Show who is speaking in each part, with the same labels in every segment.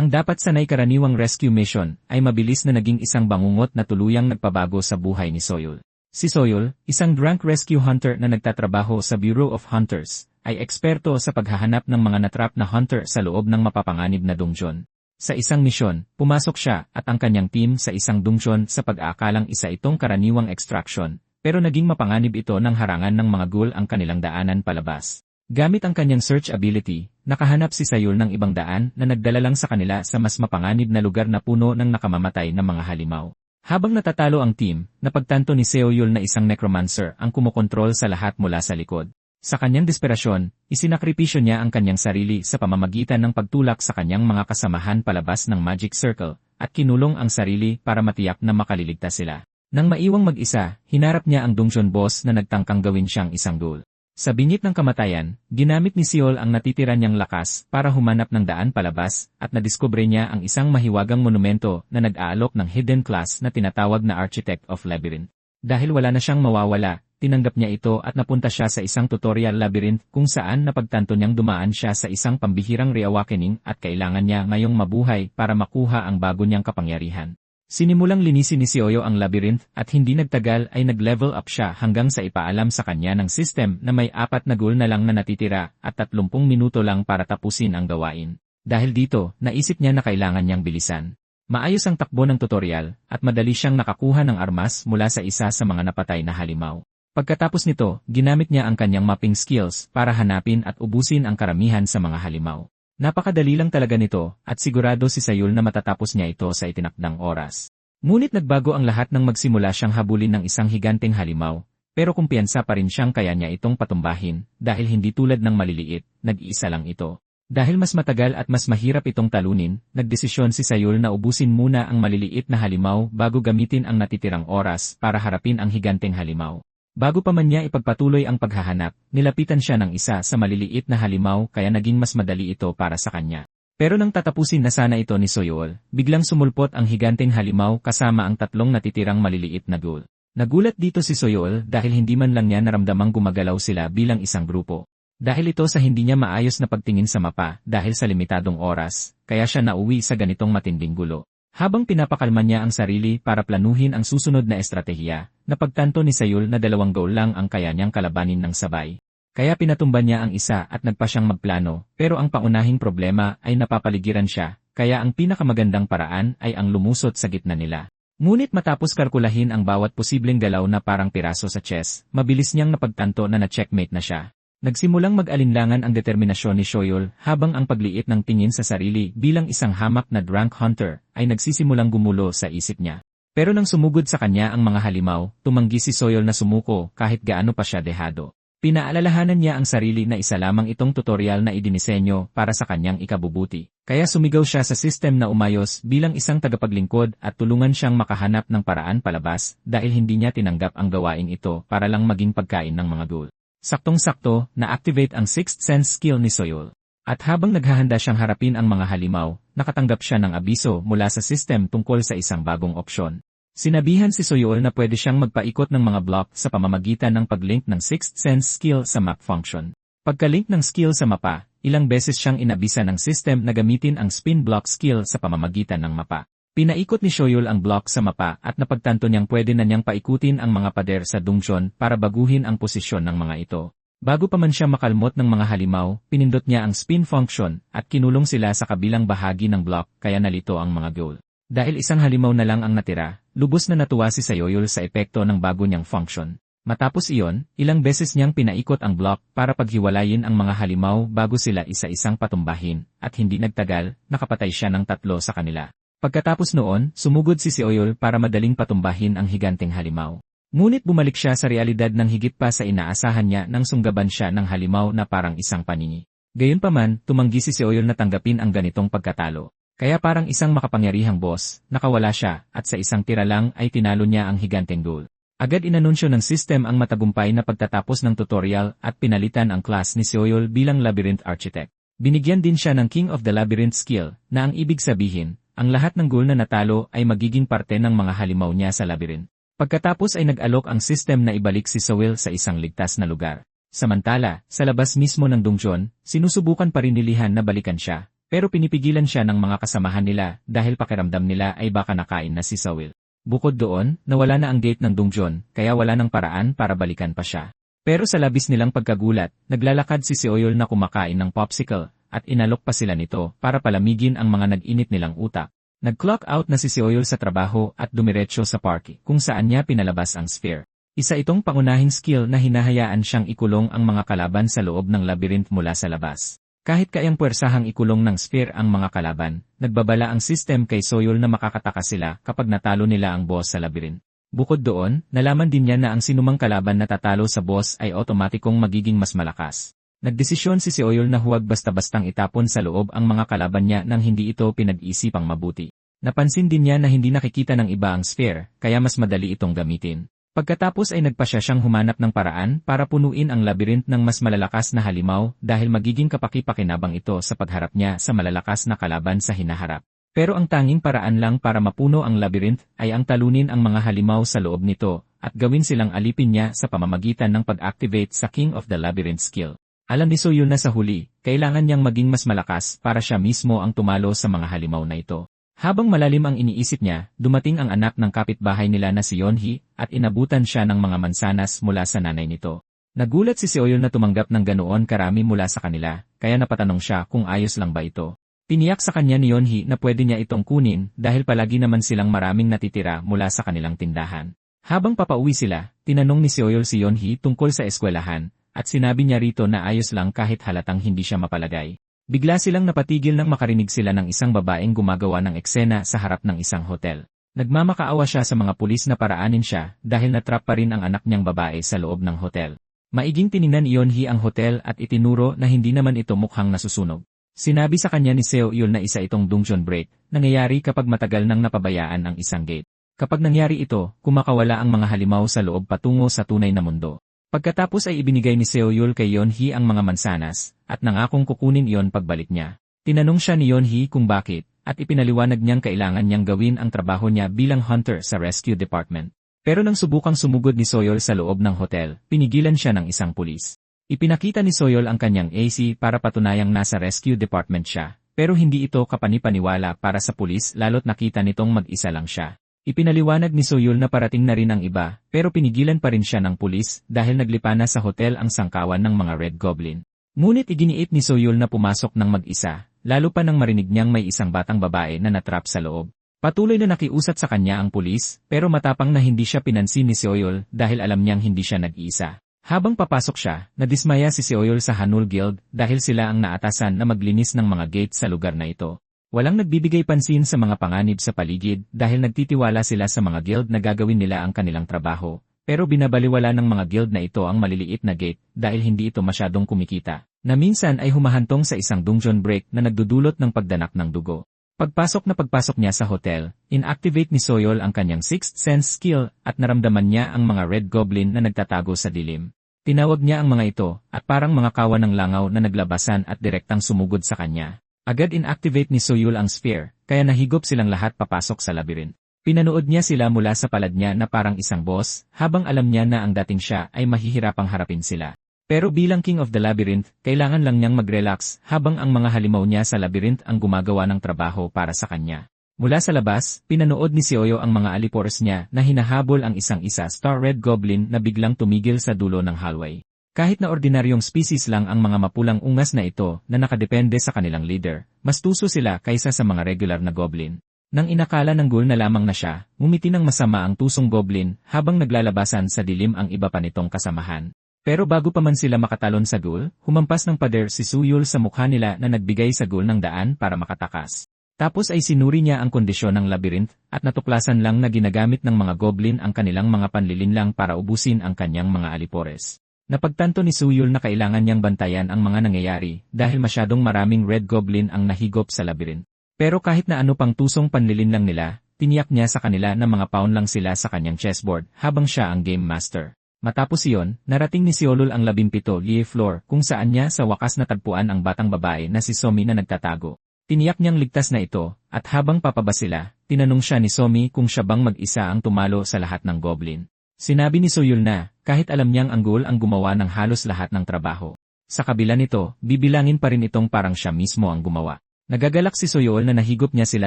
Speaker 1: Ang dapat sanay karaniwang rescue mission ay mabilis na naging isang bangungot na tuluyang nagpabago sa buhay ni Soyul. Si Soyul, isang drunk rescue hunter na nagtatrabaho sa Bureau of Hunters, ay eksperto sa paghahanap ng mga natrap na hunter sa loob ng mapapanganib na dungeon. Sa isang misyon, pumasok siya at ang kanyang team sa isang dungeon sa pag-aakalang isa itong karaniwang extraction, pero naging mapanganib ito nang harangan ng mga ghoul ang kanilang daanan palabas. Gamit ang kanyang search ability, nakahanap si Soyul ng ibang daan na nagdala lang sa kanila sa mas mapanganib na lugar na puno ng nakamamatay na mga halimaw. Habang natatalo ang team, napagtanto ni Soyul na isang necromancer ang kumokontrol sa lahat mula sa likod. Sa kanyang desperasyon, isinakripisyo niya ang kanyang sarili sa pamamagitan ng pagtulak sa kanyang mga kasamahan palabas ng magic circle, at kinulong ang sarili para matiyak na makaliligtas sila. Nang maiwang mag-isa, hinarap niya ang dungeon boss na nagtangkang gawin siyang isang ghoul. Sa bingit ng kamatayan, ginamit ni Seol ang natitira niyang lakas para humanap ng daan palabas at nadiskubre niya ang isang mahiwagang monumento na nag-aalok ng hidden class na tinatawag na Architect of Labyrinth. Dahil wala na siyang mawawala, tinanggap niya ito at napunta siya sa isang tutorial labyrinth kung saan napagtanto niyang dumaan siya sa isang pambihirang reawakening at kailangan niya ngayong mabuhay para makuha ang bago niyang kapangyarihan. Sinimulang linisin ni Sioyo ang labyrinth at hindi nagtagal ay nag-level up siya hanggang sa ipaalam sa kanya ng system na may 4 na ghoul na lang na natitira at 30 minuto lang para tapusin ang gawain. Dahil dito, naisip niya na kailangan niyang bilisan. Maayos ang takbo ng tutorial at madali siyang nakakuha ng armas mula sa isa sa mga napatay na halimaw. Pagkatapos nito, ginamit niya ang kanyang mapping skills para hanapin at ubusin ang karamihan sa mga halimaw. Napakadali lang talaga nito at sigurado si Soyul na matatapos niya ito sa itinakdang oras. Ngunit nagbago ang lahat nang magsimula siyang habulin ng isang higanteng halimaw, pero kumpiyansa pa rin siyang kaya niya itong patumbahin dahil hindi tulad ng maliliit, nag-iisa lang ito. Dahil mas matagal at mas mahirap itong talunin, nagdesisyon si Soyul na ubusin muna ang maliliit na halimaw bago gamitin ang natitirang oras para harapin ang higanteng halimaw. Bago pa man niya ipagpatuloy ang paghahanap, nilapitan siya ng isa sa maliliit na halimaw kaya naging mas madali ito para sa kanya. Pero nang tatapusin na sana ito ni Soyul, biglang sumulpot ang higanteng halimaw kasama ang 3 natitirang maliliit na ghoul. Nagulat dito si Soyul dahil hindi man lang niya naramdamang gumagalaw sila bilang isang grupo. Dahil ito sa hindi niya maayos na pagtingin sa mapa dahil sa limitadong oras, kaya siya nauwi sa ganitong matinding gulo. Habang pinapakalma niya ang sarili para planuhin ang susunod na estratehiya, napagtanto ni Soyul na 2 ghoul lang ang kaya niyang kalabanin ng sabay. Kaya pinatumba niya ang isa at nagpa siyang magplano, pero ang paunahing problema ay napapaligiran siya, kaya ang pinakamagandang paraan ay ang lumusot sa gitna nila. Ngunit matapos kalkulahin ang bawat posibleng galaw na parang piraso sa chess, mabilis niyang napagtanto na na-checkmate na siya. Nagsimulang mag-alinlangan ang determinasyon ni Soyul habang ang pagliit ng tingin sa sarili bilang isang hamak na drunk hunter ay nagsisimulang gumulo sa isip niya. Pero nang sumugod sa kanya ang mga halimaw, tumanggi si Soyul na sumuko kahit gaano pa siya dehado. Pinaalalahanan niya ang sarili na isa lamang itong tutorial na idinisenyo para sa kanyang ikabubuti. Kaya sumigaw siya sa system na umayos bilang isang tagapaglingkod at tulungan siyang makahanap ng paraan palabas dahil hindi niya tinanggap ang gawain ito para lang maging pagkain ng mga ghoul. Saktong-sakto, na-activate ang Sixth Sense skill ni Soyul. At habang naghahanda siyang harapin ang mga halimaw, nakatanggap siya ng abiso mula sa system tungkol sa isang bagong opsyon. Sinabihan si Soyul na pwede siyang magpaikot ng mga block sa pamamagitan ng paglink ng Sixth Sense skill sa map function. Pagkalink ng skill sa mapa, ilang beses siyang inabisa ng system na gamitin ang spin block skill sa pamamagitan ng mapa. Pinaikot ni Soyul ang block sa mapa at napagtanto niyang pwede na niyang paikutin ang mga pader sa dungeon para baguhin ang posisyon ng mga ito. Bago pa man siya makalmot ng mga halimaw, pinindot niya ang spin function at kinulong sila sa kabilang bahagi ng block kaya nalito ang mga ghoul. Dahil isang halimaw na lang ang natira, lubos na natuwa si Soyul sa epekto ng bago niyang function. Matapos iyon, ilang beses niyang pinaikot ang block para paghiwalayin ang mga halimaw bago sila isa-isang patumbahin at hindi nagtagal, nakapatay siya ng 3 sa kanila. Pagkatapos noon, sumugod si Soyul para madaling patumbahin ang higanteng halimaw. Ngunit bumalik siya sa realidad ng higit pa sa inaasahan niya nang sunggaban siya ng halimaw na parang isang panini. Gayunpaman, tumanggi si Soyul na tanggapin ang ganitong pagkatalo. Kaya parang isang makapangyarihang boss, nakawala siya at sa isang tira lang ay tinalo niya ang higanteng ghoul. Agad inanunsyo ng system ang matagumpay na pagtatapos ng tutorial at pinalitan ang class ni Soyul bilang Labyrinth Architect. Binigyan din siya ng King of the Labyrinth skill na ang ibig sabihin, ang lahat ng ghoul na natalo ay magiging parte ng mga halimaw niya sa labyrinth. Pagkatapos ay nag-alok ang system na ibalik si Soyul sa isang ligtas na lugar. Samantala, sa labas mismo ng dungeon, sinusubukan pa rin ni Lihan na balikan siya, Pero pinipigilan siya ng mga kasamahan nila dahil pakiramdam nila ay baka nakain na si Soil. Bukod doon, nawala na ang gate ng dungeon, kaya wala nang paraan para balikan pa siya. Pero sa labis nilang pagkagulat, naglalakad si Soil na kumakain ng popsicle, at inalok pa sila nito para palamigin ang mga nag-init nilang utak. Nag-clock out na si Soil sa trabaho at dumiretso sa party kung saan niya pinalabas ang sphere. Isa itong pangunahing skill na hinahayaan siyang ikulong ang mga kalaban sa loob ng labyrinth mula sa labas. Kahit kayang puwersahang ikulong ng sphere ang mga kalaban, nagbabala ang system kay Soil na makakatakas sila kapag natalo nila ang boss sa labyrinth. Bukod doon, nalaman din niya na ang sinumang kalaban na tatalo sa boss ay otomatikong magiging mas malakas. Nagdesisyon si Soil na huwag basta-bastang itapon sa loob ang mga kalaban niya nang hindi ito pinag-isipang mabuti. Napansin din niya na hindi nakikita ng iba ang sphere, kaya mas madali itong gamitin. Pagkatapos ay nagpasya siyang humanap ng paraan para punuin ang labyrinth ng mas malalakas na halimaw dahil magiging kapaki-pakinabang ito sa pagharap niya sa malalakas na kalaban sa hinaharap. Pero ang tanging paraan lang para mapuno ang labyrinth ay ang talunin ang mga halimaw sa loob nito at gawin silang alipin niya sa pamamagitan ng pag-activate sa King of the Labyrinth skill. Alam ni Soil na sa huli, kailangan niyang maging mas malakas para siya mismo ang tumalo sa mga halimaw na ito. Habang malalim ang iniisip niya, dumating ang anak ng kapitbahay nila na si Yeonhee at inabutan siya ng mga mansanas mula sa nanay nito. Nagulat si Soil na tumanggap ng ganoon karami mula sa kanila, kaya napatanong siya kung ayos lang ba ito. Tiniyak sa kanya ni Yeonhee na pwede niya itong kunin dahil palagi naman silang maraming natitira mula sa kanilang tindahan. Habang papauwi sila, tinanong ni Soil si Yeonhee tungkol sa eskwelahan, at sinabi niya rito na ayos lang kahit halatang hindi siya mapalagay. Bigla silang napatigil nang makarinig sila ng isang babaeng gumagawa ng eksena sa harap ng isang hotel. Nagmamakaawa siya sa mga pulis na paraanin siya dahil natrap pa rin ang anak niyang babae sa loob ng hotel. Maiging tiningnan ni Yeonhee ang hotel at itinuro na hindi naman ito mukhang nasusunog. Sinabi sa kanya ni Soil na isa itong dungeon break, nangyayari kapag matagal nang napabayaan ang isang gate. Kapag nangyari ito, kumakawala ang mga halimaw sa loob patungo sa tunay na mundo. Pagkatapos ay ibinigay ni Soil kay Yeonhee ang mga mansanas, at nangakong kukunin iyon pagbalik niya. Tinanong siya ni Yeonhee kung bakit, at ipinaliwanag niyang kailangan niyang gawin ang trabaho niya bilang hunter sa rescue department. Pero nang subukang sumugod ni Soil sa loob ng hotel, pinigilan siya ng isang pulis. Ipinakita ni Soil ang kanyang AC para patunayang nasa rescue department siya, pero hindi ito kapanipaniwala para sa pulis lalo't nakita nitong mag-isa lang siya. Ipinaliwanag ni Soil na parating na rin ang iba, pero pinigilan pa rin siya ng pulis dahil naglipa na sa hotel ang sangkawan ng mga Red Goblin. Ngunit iginiit ni Soil na pumasok ng mag-isa, lalo pa nang marinig niyang may isang batang babae na natrap sa loob. Patuloy na nakiusap sa kanya ang pulis, pero matapang na hindi siya pinansin ni Soil dahil alam niyang hindi siya nag-iisa. Habang papasok siya, nadismaya si Soil sa Hanul Guild dahil sila ang naatasan na maglinis ng mga gate sa lugar na ito. Walang nagbibigay pansin sa mga panganib sa paligid dahil nagtitiwala sila sa mga guild na gagawin nila ang kanilang trabaho, pero binabaliwala ng mga guild na ito ang maliliit na gate dahil hindi ito masyadong kumikita, na minsan ay humahantong sa isang dungeon break na nagdudulot ng pagdanak ng dugo. Pagpasok niya sa hotel, inactivate ni Soil ang kanyang sixth sense skill at naramdaman niya ang mga Red Goblin na nagtatago sa dilim. Tinawag niya ang mga ito at parang mga kawan ng langaw na naglabasan at direktang sumugod sa kanya. Agad inactivate ni Soil ang sphere, kaya nahigop silang lahat papasok sa labyrinth. Pinanood niya sila mula sa palad niya na parang isang boss, habang alam niya na ang dating siya ay mahihirapang harapin sila. Pero bilang King of the Labyrinth, kailangan lang niyang mag-relax habang ang mga halimaw niya sa labyrinth ang gumagawa ng trabaho para sa kanya. Mula sa labas, pinanood ni Soil ang mga alipores niya na hinahabol ang isang-isa Star Red Goblin na biglang tumigil sa dulo ng hallway. Kahit na ordinaryong species lang ang mga mapulang ungas na ito na nakadepende sa kanilang leader, mas tuso sila kaysa sa mga regular na goblin. Nang inakala ng ghoul na lamang na siya, ngumiti ng masama ang tusong goblin habang naglalabasan sa dilim ang iba pa nitong kasamahan. Pero bago pa man sila makatalon sa ghoul, humampas ng pader si Soil sa mukha nila na nagbigay sa ghoul ng daan para makatakas. Tapos ay sinuri niya ang kondisyon ng labyrinth at natuklasan lang na ginagamit ng mga goblin ang kanilang mga panlilinlang para ubusin ang kanyang mga alipores. Napagtanto ni Soil na kailangan niyang bantayan ang mga nangyayari dahil masyadong maraming Red Goblin ang nahigop sa labyrinth. Pero kahit na ano pang tusong panlilinlang nila, tiniyak niya sa kanila na mga pawn lang sila sa kanyang chessboard habang siya ang game master. Matapos iyon, narating ni Soil ang 17 liye floor kung saan niya sa wakas natagpuan ang batang babae na si Somi na nagtatago. Tiniyak niyang ligtas na ito, at habang papaba sila, tinanong siya ni Somi kung siya bang mag-isa ang tumalo sa lahat ng goblin. Sinabi ni Soil na, kahit alam niyang ang ghoul ang gumawa ng halos lahat ng trabaho. Sa kabila nito, bibilangin pa rin itong parang siya mismo ang gumawa. Nagagalak si Soyeol na nahigop niya sila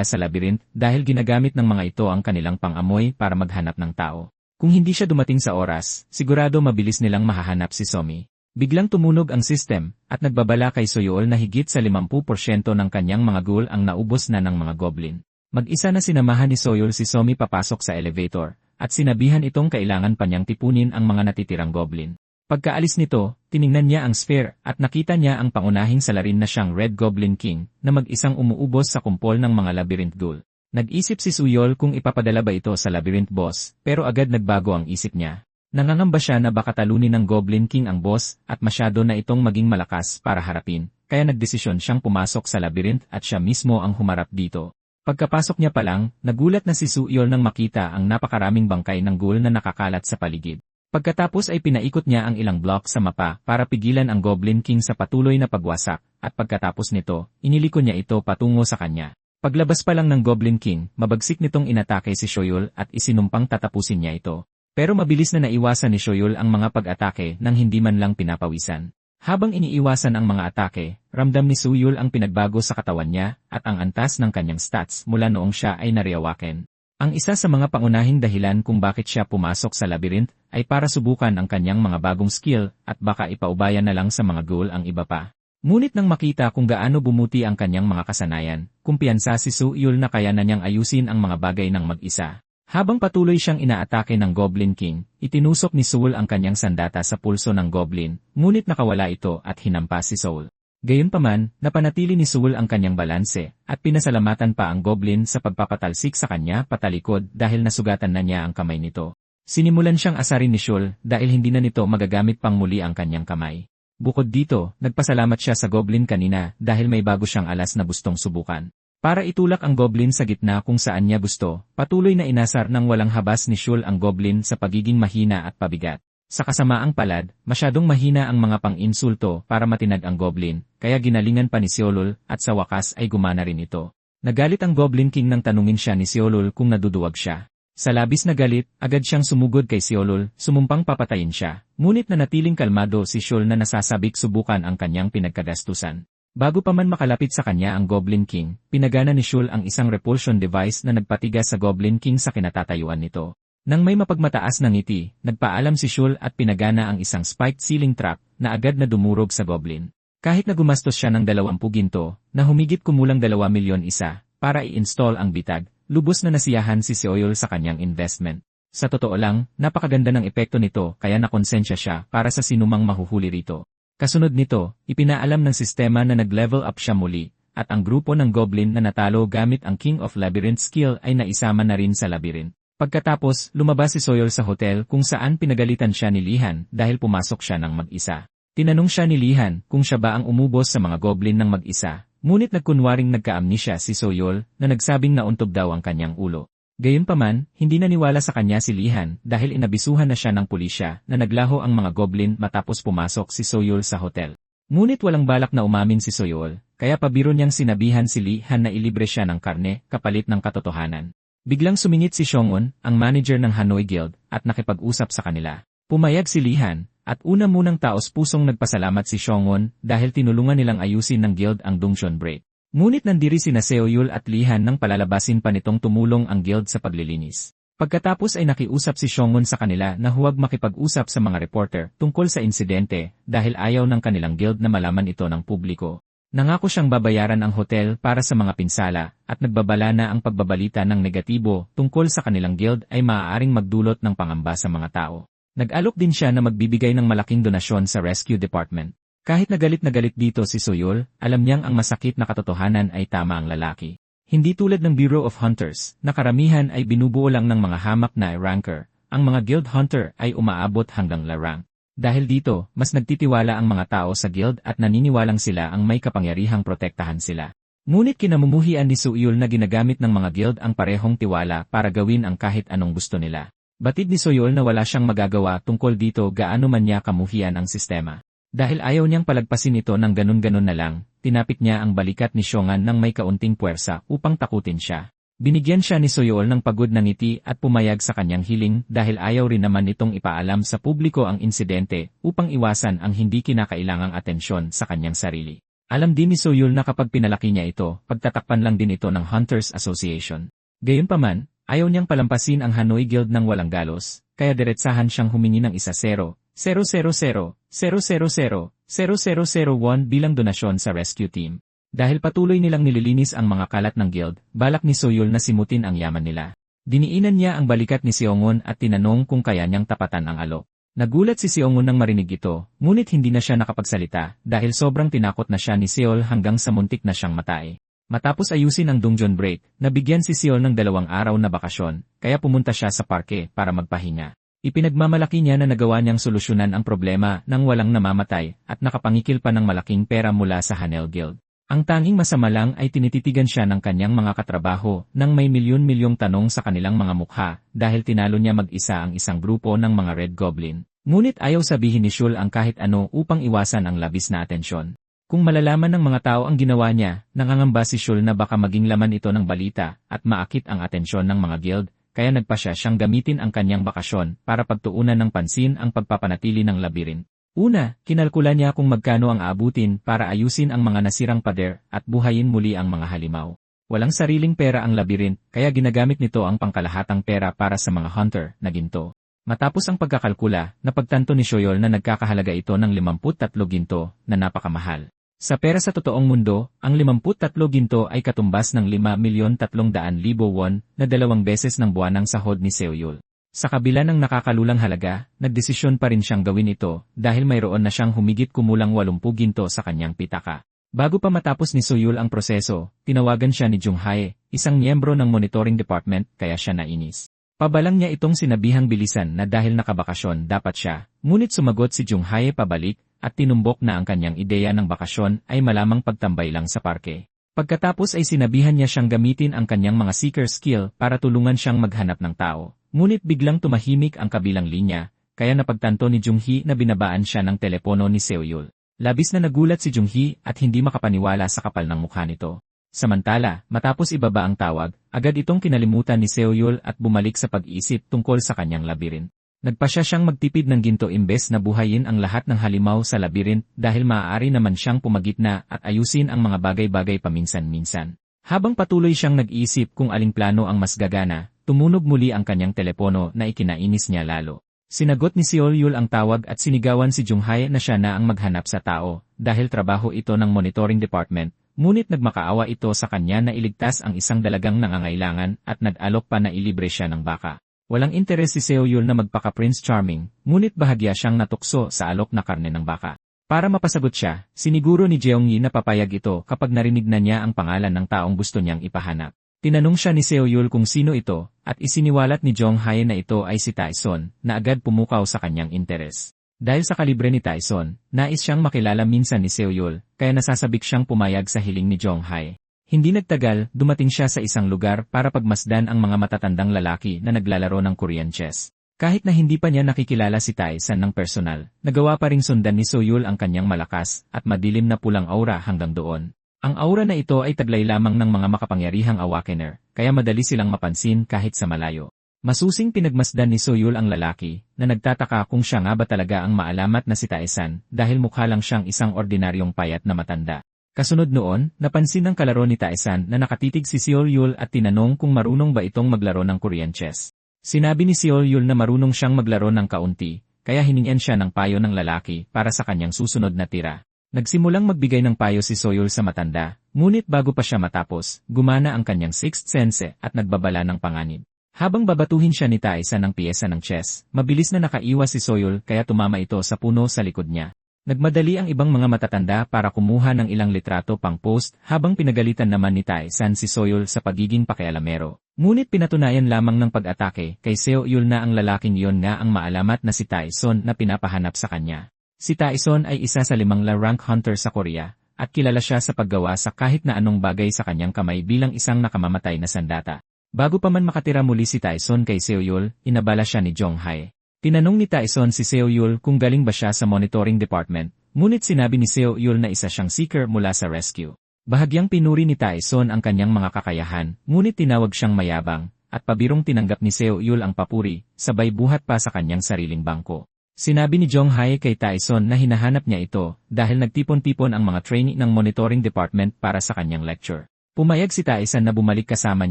Speaker 1: sa labyrinth dahil ginagamit ng mga ito ang kanilang pang-amoy para maghanap ng tao. Kung hindi siya dumating sa oras, sigurado mabilis nilang mahahanap si Somi. Biglang tumunog ang system, at nagbabala kay Soyeol na higit sa 50% ng kanyang mga ghoul ang naubos na ng mga goblin. Mag-isa na sinamahan ni Soyeol si Somi papasok sa elevator, at sinabihan itong kailangan pa niyang tipunin ang mga natitirang goblin. Pagkaalis nito, tiningnan niya ang sphere at nakita niya ang pangunahing salarin na siyang Red Goblin King na mag-isang umuubos sa kumpol ng mga labyrinth ghoul. Nag-isip si Soyeol kung ipapadala ba ito sa labyrinth boss, pero agad nagbago ang isip niya. Nangangamba siya na baka talunin ng Goblin King ang boss at masyado na itong maging malakas para harapin, kaya nagdesisyon siyang pumasok sa labyrinth at siya mismo ang humarap dito. Pagkapasok niya pa lang, nagulat na si Soyeol nang makita ang napakaraming bangkay ng ghoul na nakakalat sa paligid. Pagkatapos ay pinaikot niya ang ilang block sa mapa para pigilan ang Goblin King sa patuloy na pagwasak, at pagkatapos nito, iniliko niya ito patungo sa kanya. Paglabas pa lang ng Goblin King, mabagsik nitong inatake si Soyeol at isinumpang tatapusin niya ito. Pero mabilis na naiwasan ni Soyeol ang mga pag-atake nang hindi man lang pinapawisan. Habang iniiwasan ang mga atake, ramdam ni Soyeol ang pinagbago sa katawan niya at ang antas ng kanyang stats mula noong siya ay nariyawaken. Ang isa sa mga pangunahing dahilan kung bakit siya pumasok sa labyrinth ay para subukan ang kanyang mga bagong skill at baka ipaubayan na lang sa mga ghoul ang iba pa. Ngunit nang makita kung gaano bumuti ang kanyang mga kasanayan, kumpiyansa si Soyeol na kaya na niyang ayusin ang mga bagay ng mag-isa. Habang patuloy siyang inaatake ng Goblin King, itinusok ni Soul ang kanyang sandata sa pulso ng Goblin, ngunit nakawala ito at hinampas si Soul. Gayunpaman, napanatili ni Soul ang kanyang balanse, at pinasalamatan pa ang Goblin sa pagpapatalsik sa kanya patalikod dahil nasugatan na niya ang kamay nito. Sinimulan siyang asarin ni Soul dahil hindi na nito magagamit pang muli ang kanyang kamay. Bukod dito, nagpasalamat siya sa Goblin kanina dahil may bago siyang alas na gustong subukan. Para itulak ang Goblin sa gitna kung saan niya gusto, patuloy na inasar ng walang habas ni Shul ang Goblin sa pagiging mahina at pabigat. Sa kasamaang palad, masyadong mahina ang mga pang-insulto para matinag ang Goblin, kaya ginalingan pa ni Seolul at sa wakas ay gumana rin ito. Nagalit ang Goblin King nang tanungin siya ni Seolul kung naduduwag siya. Sa labis na galit, agad siyang sumugod kay Seolul, sumumpang papatayin siya, ngunit nanatiling kalmado si Shul na nasasabik subukan ang kanyang pinagkagastusan. Bago pa man makalapit sa kanya ang Goblin King, pinagana ni Shul ang isang repulsion device na nagpatigas sa Goblin King sa kinatatayuan nito. Nang may mapagmataas na ngiti, nagpaalam si Shul at pinagana ang isang spiked ceiling trap na agad na dumurog sa Goblin. Kahit na gumastos siya ng 20 ginto, na humigit kumulang 2 milyon isa, para i-install ang bitag, lubos na nasiyahan si Seoyol sa kanyang investment. Sa totoo lang, napakaganda ng epekto nito kaya nakonsensya siya para sa sinumang mahuhuli rito. Kasunod nito, ipinaalam ng sistema na nag-level up siya muli, at ang grupo ng Goblin na natalo gamit ang King of Labyrinth skill ay naisama na rin sa labyrinth. Pagkatapos, lumabas si Soyeol sa hotel kung saan pinagalitan siya ni Lihan dahil pumasok siya ng mag-isa. Tinanong siya ni Lihan kung siya ba ang umubos sa mga Goblin ng mag-isa, ngunit nagkunwaring nagka-amnesia si Soyeol na nagsabing nauntog daw ang kanyang ulo. Gayunpaman, hindi naniwala sa kanya si Lihan dahil inabisuhan na siya ng pulisya na naglaho ang mga Goblin matapos pumasok si Soyeol sa hotel. Ngunit walang balak na umamin si Soyeol, kaya pabiro niyang sinabihan si Lihan na ilibre siya ng karne kapalit ng katotohanan. Biglang sumingit si Seong-un, ang manager ng Hanoi Guild, at nakipag-usap sa kanila. Pumayag si Lihan, at una munang taos-pusong nagpasalamat si Seong-un dahil tinulungan nilang ayusin ng guild ang Dongcheon Break. Ngunit nandiri sina Seoyul at Lihan nang palalabasin pa nitong tumulong ang guild sa paglilinis. Pagkatapos ay nakiusap si Seong-un sa kanila na huwag makipag-usap sa mga reporter tungkol sa insidente dahil ayaw ng kanilang guild na malaman ito ng publiko. Nangako siyang babayaran ang hotel para sa mga pinsala at nagbabala na ang pagbabalita ng negatibo tungkol sa kanilang guild ay maaaring magdulot ng pangamba sa mga tao. Nag-alok din siya na magbibigay ng malaking donasyon sa rescue department. Kahit na galit dito si Soyeol, alam niyang ang masakit na katotohanan ay tama ang lalaki. Hindi tulad ng Bureau of Hunters, na karamihan ay binubuo lang ng mga hamak na ranker, ang mga guild hunter ay umaabot hanggang la rank. Dahil dito, mas nagtitiwala ang mga tao sa guild at naniniwalang sila ang may kapangyarihang protektahan sila. Ngunit kinamumuhian ni Soyeol na ginagamit ng mga guild ang parehong tiwala para gawin ang kahit anong gusto nila. Batid ni Soyeol na wala siyang magagawa tungkol dito gaano man niya kamuhian ang sistema. Dahil ayaw niyang palagpasin ito ng ganun-ganun na lang, tinapik niya ang balikat ni Seong-un ng may kaunting puwersa upang takutin siya. Binigyan siya ni Soyeol ng pagod na ngiti at pumayag sa kanyang hiling dahil ayaw rin naman itong ipaalam sa publiko ang insidente upang iwasan ang hindi kinakailangang atensyon sa kanyang sarili. Alam din ni Soyul na kapag pinalaki niya ito, pagtatakpan lang din ito ng Hunters Association. Gayunpaman, ayaw niyang palampasin ang Hanoi Guild ng walang galos, kaya diretsahan siyang humingi ng 1,000,000,000,000,000,001 bilang donasyon sa rescue team. Dahil patuloy nilang nililinis ang mga kalat ng guild, balak ni Soyul na simutin ang yaman nila. Diniinan niya ang balikat ni Seongun at tinanong kung kaya niyang tapatan ang alok. Nagulat si Seongun nang marinig ito, ngunit hindi na siya nakapagsalita dahil sobrang tinakot na siya ni Seol hanggang sa muntik na siyang matay. Matapos ayusin ang Dongjeon break, nabigyan si Seol ng 2 araw na bakasyon, kaya pumunta siya sa parke para magpahinga. Ipinagmamalaki niya na nagawa niyang solusyonan ang problema nang walang namamatay at nakapangikil pa ng malaking pera mula sa Hanel Guild. Ang tanging masama lang ay tinititigan siya ng kanyang mga katrabaho nang may milyon-milyong tanong sa kanilang mga mukha dahil tinalo niya mag-isa ang isang grupo ng mga Red Goblin. Ngunit ayaw sabihin ni Shul ang kahit ano upang iwasan ang labis na atensyon. Kung malalaman ng mga tao ang ginawa niya, nangangamba si Shul na baka maging laman ito ng balita at maakit ang atensyon ng mga guild, kaya nagpasya siyang gamitin ang kanyang bakasyon para pagtuunan ng pansin ang pagpapanatili ng labirin. Una, kinalkula niya kung magkano ang aabutin para ayusin ang mga nasirang pader at buhayin muli ang mga halimaw. Walang sariling pera ang labirin, kaya ginagamit nito ang pangkalahatang pera para sa mga hunter na ginto. Matapos ang pagkakalkula, napagtanto ni Soyul na nagkakahalaga ito ng 53 ginto na napakamahal. Sa pera sa totoong mundo, ang 53 ginto ay katumbas ng 5,300,000 won na 2 beses ng buwanang sahod ni Seoyul. Sa kabila ng nakakalulang halaga, nagdesisyon pa rin siyang gawin ito dahil mayroon na siyang humigit kumulang 80 ginto sa kanyang pitaka. Bago pa matapos ni Soyul ang proseso, tinawagan siya ni Jung Hae, isang miyembro ng monitoring department, kaya siya nainis. Pabalang niya itong sinabihang bilisan na dahil nakabakasyon dapat siya, ngunit sumagot si Jung Hae pabalik at tinumbok na ang kanyang ideya ng bakasyon ay malamang pagtambay lang sa parke. Pagkatapos ay sinabihan niya siyang gamitin ang kanyang mga seeker skill para tulungan siyang maghanap ng tao. Ngunit biglang tumahimik ang kabilang linya, kaya napagtanto ni Jung-hee na binabaan siya ng telepono ni Seoyul. Labis na nagulat si Jung-hee at hindi makapaniwala sa kapal ng mukha nito. Samantala, matapos ibaba ang tawag, agad itong kinalimutan ni Seoyul at bumalik sa pag-iisip tungkol sa kanyang labirin. Nagpasya siyang magtipid ng ginto imbes na buhayin ang lahat ng halimaw sa labirin dahil maaari naman siyang pumagitna at ayusin ang mga bagay-bagay paminsan-minsan. Habang patuloy siyang nag-iisip kung aling plano ang mas gagana, tumunog muli ang kanyang telepono na ikinainis niya lalo. Sinagot ni Seoyul ang tawag at sinigawan si Jung Hae na siya na ang maghanap sa tao dahil trabaho ito ng monitoring department, ngunit nagmakaawa ito sa kanya na iligtas ang isang dalagang nangangailangan at nag-alok pa na ilibre siya ng baka. Walang interes si Seoyul na magpaka-Prince Charming, ngunit bahagya siyang natukso sa alok na karne ng baka. Para mapasagot siya, siniguro ni Jeongyi na papayag ito kapag narinig na niya ang pangalan ng taong gusto niyang ipahanap. Tinanong siya ni Seoyul kung sino ito, at isiniwalat ni Jung Hae na ito ay si Taeson, na agad pumukaw sa kanyang interes. Dahil sa kalibre ni Taeson, nais siyang makilala minsan ni Seoyul, kaya nasasabik siyang pumayag sa hiling ni Jung Hae. Hindi nagtagal, dumating siya sa isang lugar para pagmasdan ang mga matatandang lalaki na naglalaro ng Korean chess. Kahit na hindi pa niya nakikilala si Taeson ng personal, nagawa pa ring sundan ni Seoyul ang kanyang malakas at madilim na pulang aura hanggang doon. Ang aura na ito ay taglay lamang ng mga makapangyarihang awakener, kaya madali silang mapansin kahit sa malayo. Masusing pinagmasdan ni Seoyul ang lalaki, na nagtataka kung siya nga ba talaga ang maalamat na si Taeson dahil mukha lang siyang isang ordinaryong payat na matanda. Kasunod noon, napansin ng kalaro ni Taeson na nakatitig si Seoyul at tinanong kung marunong ba itong maglaro ng Korean chess. Sinabi ni Seoyul na marunong siyang maglaro ng kaunti, kaya hiningian siya ng payo ng lalaki para sa kanyang susunod na tira. Nagsimulang magbigay ng payo si Seoyul sa matanda, ngunit bago pa siya matapos, gumana ang kanyang sixth sense at nagbabala ng panganib. Habang babatuhin siya ni Taeson ng piyesa ng chess, mabilis na nakaiwas si Seoyul kaya tumama ito sa puno sa likod niya. Nagmadali ang ibang mga matatanda para kumuha ng ilang litrato pang post habang pinagalitan naman ni Taeson si Seoyul sa pagiging pakialamero. Ngunit pinatunayan lamang ng pag-atake kay Seoyul na ang lalaking iyon nga ang maalamat na si Taeson na pinapahanap sa kanya. Si Taeson ay isa sa 5 rank hunter sa Korea at kilala siya sa paggawa sa kahit na anong bagay sa kanyang kamay bilang isang nakamamatay na sandata. Bago pa man makatira muli si Taeson kay Seoyul, inabala siya ni Jung Hae. Tinanong ni Taeson si Seoyul kung galing ba siya sa monitoring department, ngunit sinabi ni Seoyul na isa siyang seeker mula sa rescue. Bahagyang pinuri ni Taeson ang kanyang mga kakayahan, ngunit tinawag siyang mayabang, at pabirong tinanggap ni Seoyul ang papuri, sabay buhat pa sa kanyang sariling bangko. Sinabi ni Jong Hae kay Tyson na hinahanap niya ito dahil nagtipon-tipon ang mga trainee ng monitoring department para sa kanyang lecture. Pumayag si Tyson na bumalik kasama